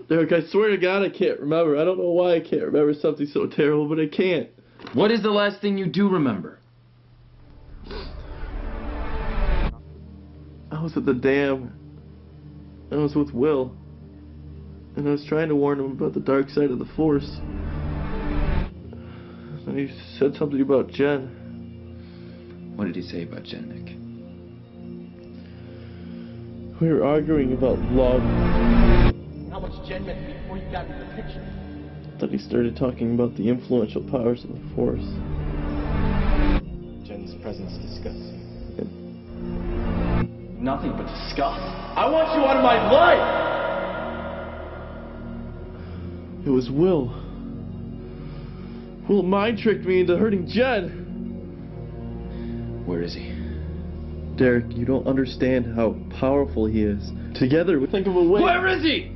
Derek, I swear to God I can't remember. I don't know why I can't remember something so terrible, but I can't. What is the last thing you do remember? I was at the dam. I was with Will. And I was trying to warn him about the dark side of the Force. And he said something about Jen. What did he say about Jen, Nick? We were arguing about love. How much Jen meant before you got me the picture. Then he started talking about the influential powers of the Force. Jen's presence disgusts you. Nothing but disgust. I want you out of my life! It was Will. Will mind tricked me into hurting Jen. Where is he? Derek, you don't understand how powerful he is. Together, we think of a way. Where is he?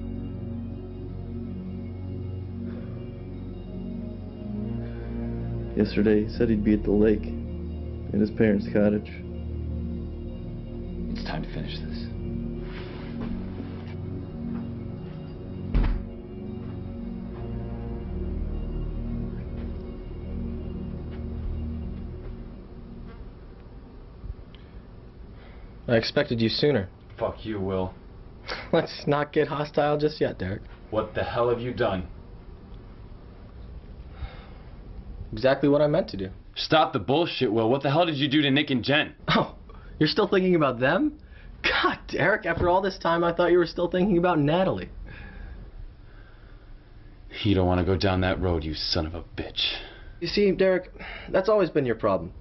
Yesterday, he said he'd be at the lake, in his parents' cottage. It's time to finish this. I expected you sooner. Fuck you, Will. Let's not get hostile just yet, Derek. What the hell have you done? Exactly what I meant to do. Stop the bullshit, Will. What the hell did you do to Nick and Jen? Oh, you're still thinking about them? God, Derek, after all this time, I thought you were still thinking about Natalie. You don't want to go down that road, you son of a bitch. You see, Derek, that's always been your problem.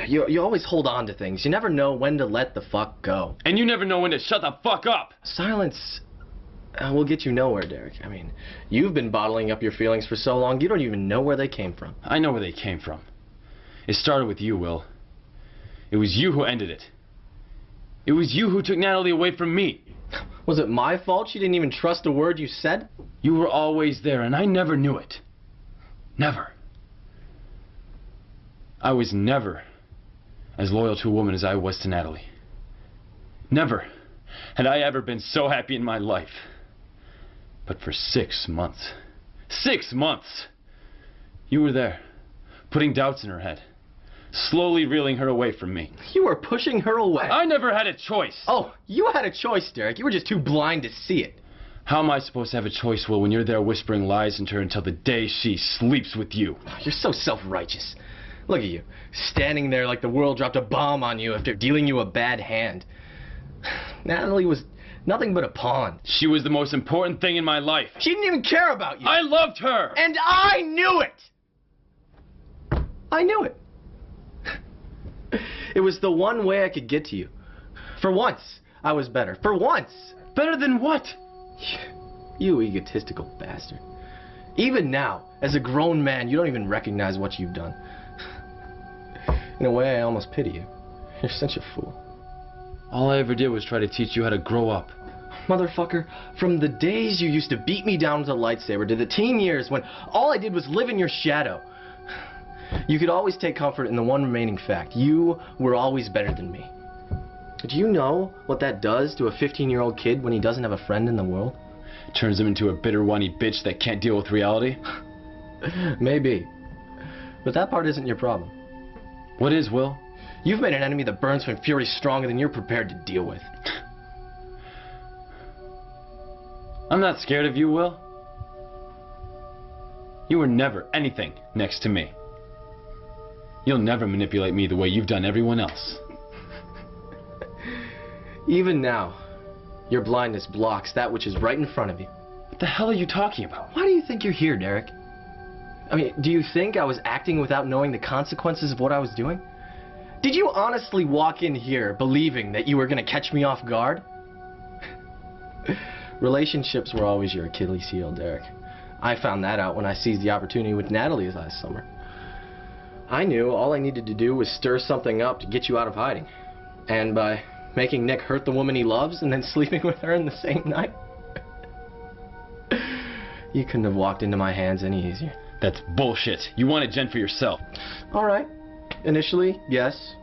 You always hold on to things. You never know when to let the fuck go. And you never know when to shut the fuck up. Silence will get you nowhere, Derek. I mean, you've been bottling up your feelings for so long, you don't even know where they came from. I know where they came from. It started with you, Will. It was you who ended it. It was you who took Natalie away from me. Was it my fault she didn't even trust a word you said? You were always there, and I never knew it. Never. I was never as loyal to a woman as I was to Natalie. Never had I ever been so happy in my life. But for 6 months, 6 months, you were there, putting doubts in her head, slowly reeling her away from me. You were pushing her away. I never had a choice. Oh, you had a choice, Derek. You were just too blind to see it. How am I supposed to have a choice, Will, when you're there whispering lies into her until the day she sleeps with you? You're so self-righteous. Look at you, standing there like the world dropped a bomb on you after dealing you a bad hand. Natalie was nothing but a pawn. She was the most important thing in my life. She didn't even care about you. I loved her. And I knew it. I knew it. It was the one way I could get to you. For once, I was better. For once. Better than what? You egotistical bastard. Even now, as a grown man, you don't even recognize what you've done. In a way, I almost pity you. You're such a fool. All I ever did was try to teach you how to grow up. Motherfucker, from the days you used to beat me down with a lightsaber to the teen years when all I did was live in your shadow, you could always take comfort in the one remaining fact. You were always better than me. Do you know what that does to a 15-year-old kid when he doesn't have a friend in the world? Turns him into a bitter, whiny bitch that can't deal with reality? Maybe. But that part isn't your problem. What is, Will? You've made an enemy that burns with fury stronger than you're prepared to deal with. I'm not scared of you, Will. You were never anything next to me. You'll never manipulate me the way you've done everyone else. Even now, your blindness blocks that which is right in front of you. What the hell are you talking about? Why do you think you're here, Derek? I mean, do you think I was acting without knowing the consequences of what I was doing? Did you honestly walk in here believing that you were going to catch me off guard? Relationships were always your Achilles heel, Derek. I found that out when I seized the opportunity with Natalie last summer. I knew all I needed to do was stir something up to get you out of hiding. And by making Nick hurt the woman he loves and then sleeping with her in the same night, you couldn't have walked into my hands any easier. That's bullshit. You wanted Jen for yourself. All right. Initially, yes,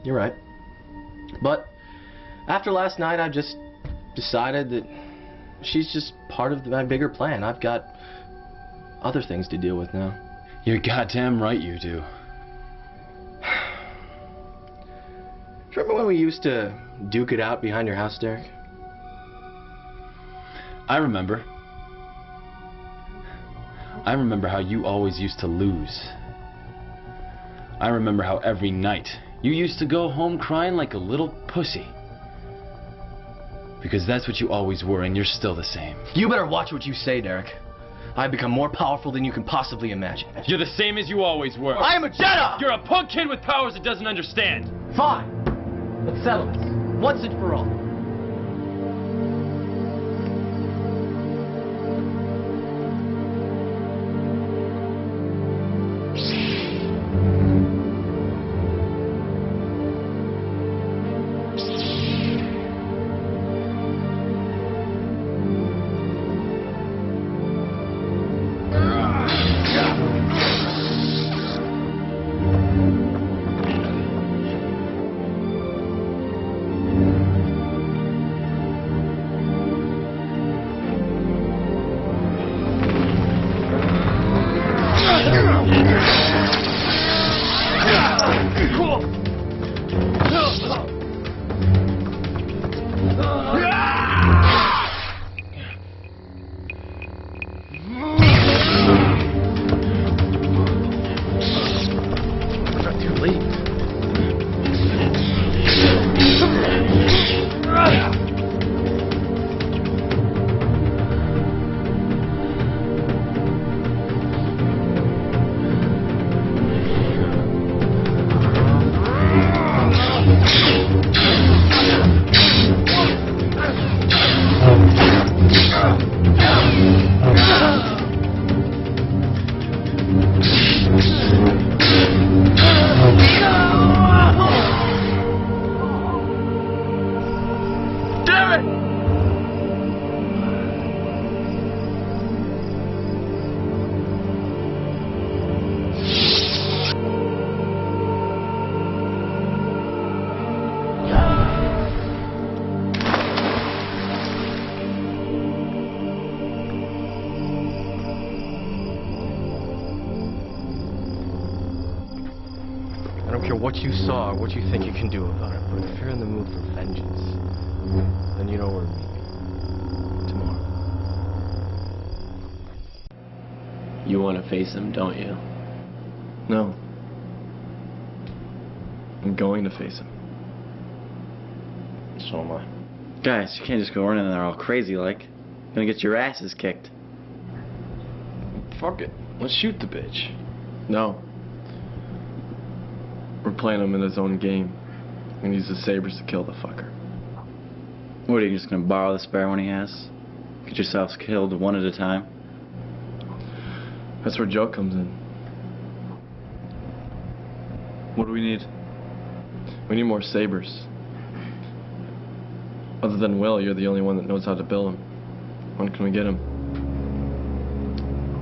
you're right. But after last night, I just decided that she's just part of my bigger plan. I've got other things to deal with now. You're goddamn right you do. Remember when we used to duke it out behind your house, Derek? I remember. I remember how you always used to lose. I remember how every night you used to go home crying like a little pussy. Because that's what you always were, and you're still the same. You better watch what you say, Derek. I've become more powerful than you can possibly imagine. You're the same as you always were. I am a Jedi! You're a punk kid with powers that doesn't understand. Fine. Let's settle this, once and for all. what you saw or what you think you can do about it, but if you're in the mood for vengeance, then you know where to meet me. Tomorrow. You want to face him, don't you? No. I'm going to face him. So am I. Guys, you can't just go running in there all crazy like. You're gonna get your asses kicked. Fuck it. Let's shoot the bitch. No. We're playing him in his own game. We're gonna use the sabers to kill the fucker. What, are you just gonna borrow the spare one he has? Get yourselves killed one at a time? That's where Joe comes in. What do we need? We need more sabers. Other than Will, you're the only one that knows how to build them. When can we get them?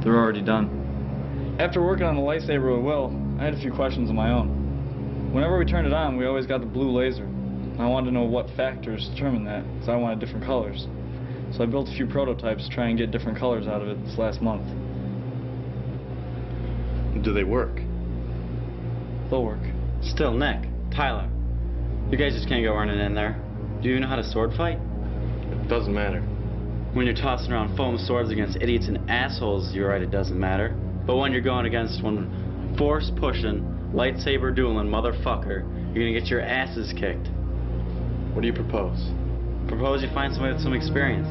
They're already done. After working on the lightsaber with Will, I had a few questions of my own. Whenever we turned it on, we always got the blue laser. I wanted to know what factors determined that, because I wanted different colors. So I built a few prototypes to try and get different colors out of it this last month. Do they work? They'll work. Still, Nick, Tyler, you guys just can't go running in there. Do you know how to sword fight? It doesn't matter. When you're tossing around foam swords against idiots and assholes, you're right, it doesn't matter. But when you're going against one force-pushing, lightsaber dueling motherfucker, you're gonna get your asses kicked. What do you propose? Propose you find somebody with some experience.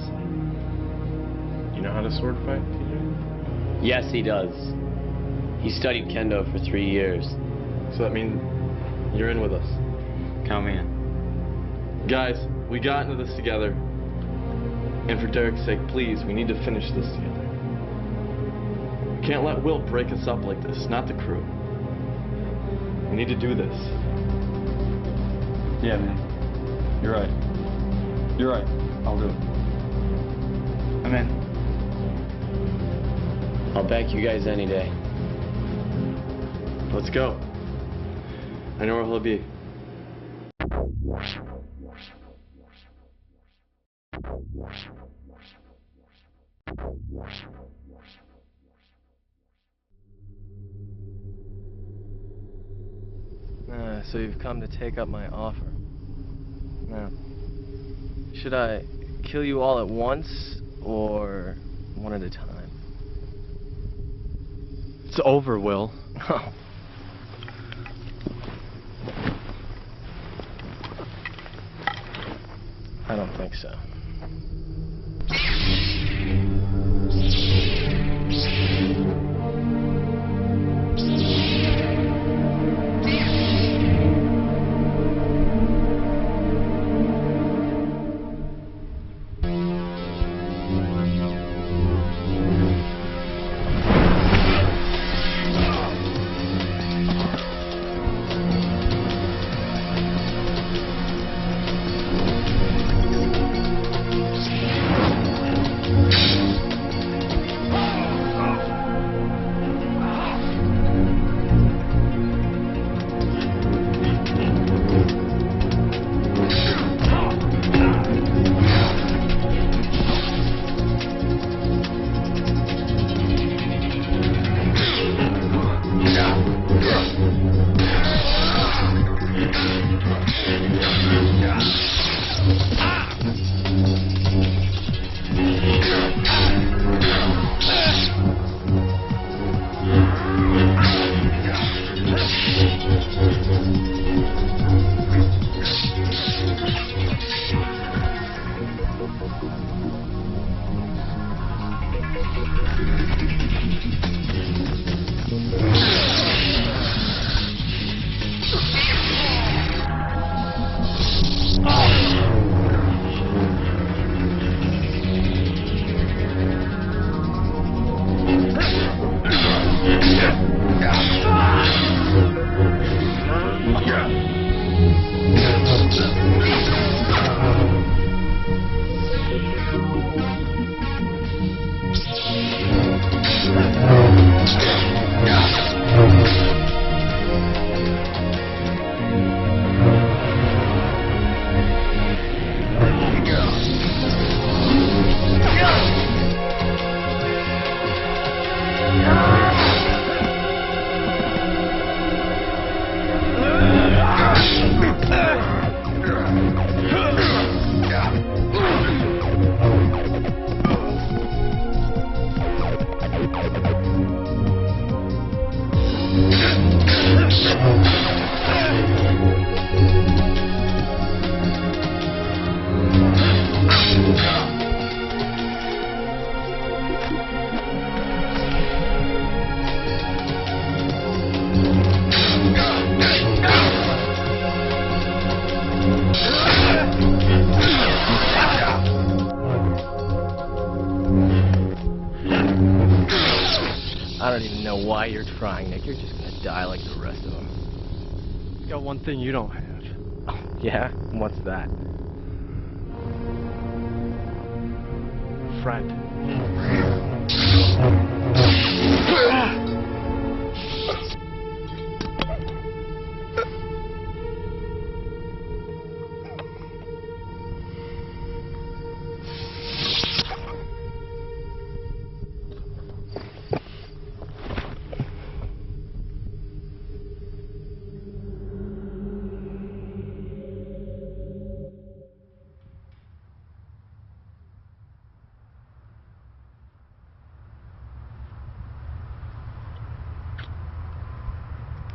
You know how to sword fight, TJ? Yes, he does. He studied kendo for 3 years. So that means you're in with us. Count me in. Guys, we got into this together. And for Derek's sake, please, we need to finish this together. We can't let Will break us up like this, not the crew. We need to do this. Yeah, man. You're right. You're right. I'll do it. I'm in. I'll back you guys any day. Let's go. I know where he'll be. So you've come to take up my offer. Now, should I kill you all at once, or one at a time? It's over, Will. Oh. I don't think so. I don't even know why you're trying, Nick. You're just gonna die like the rest of them. You got one thing you don't have. Oh, yeah? What's that? Friend.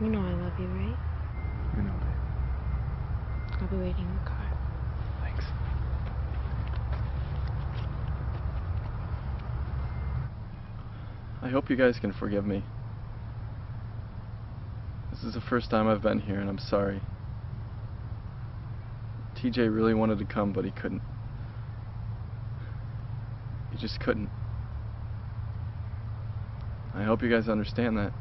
You know I love you, right? You know, babe. I'll be waiting in the car. Thanks. I hope you guys can forgive me. This is the first time I've been here, and I'm sorry. TJ really wanted to come, but he couldn't. He just couldn't. I hope you guys understand that.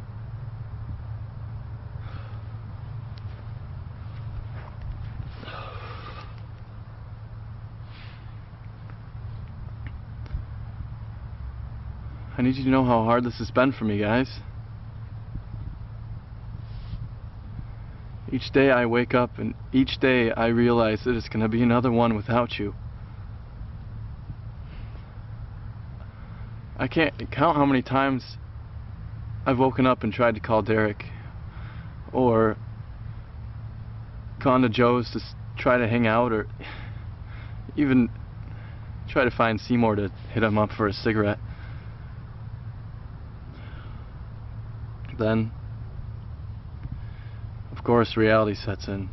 I need you to know how hard this has been for me, guys. Each day I wake up and each day I realize that it's going to be another one without you. I can't count how many times I've woken up and tried to call Derek, or gone to Joe's to try to hang out, or even try to find Seymour to hit him up for a cigarette. Then, of course, reality sets in.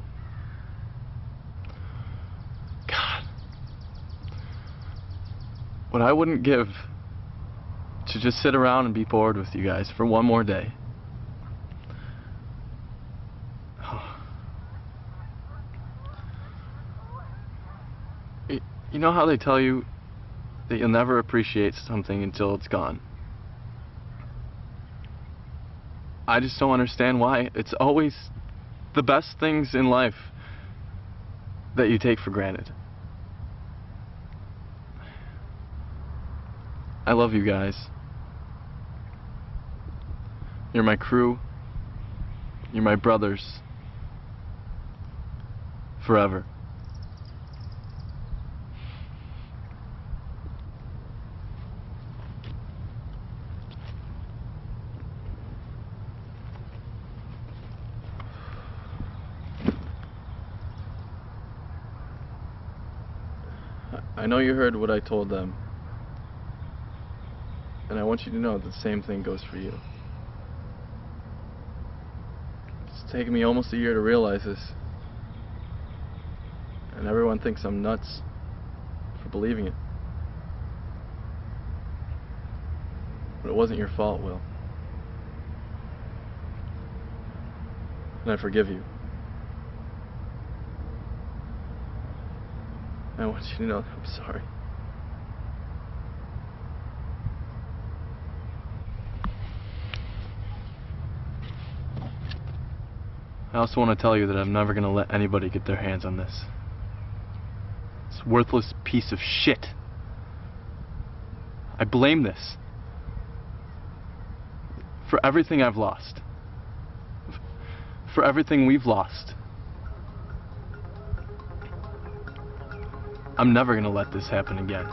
God. What I wouldn't give to just sit around and be bored with you guys for one more day. You know how they tell you that you'll never appreciate something until it's gone? I just don't understand why. It's always the best things in life that you take for granted. I love you guys. You're my crew. You're my brothers. Forever. I know you heard what I told them, and I want you to know that the same thing goes for you. It's taken me almost a year to realize this, and everyone thinks I'm nuts for believing it. But it wasn't your fault, Will. And I forgive you. I want you to know that I'm sorry. I also want to tell you that I'm never going to let anybody get their hands on this. This worthless piece of shit. I blame this for everything I've lost. For everything we've lost. I'm never gonna let this happen again.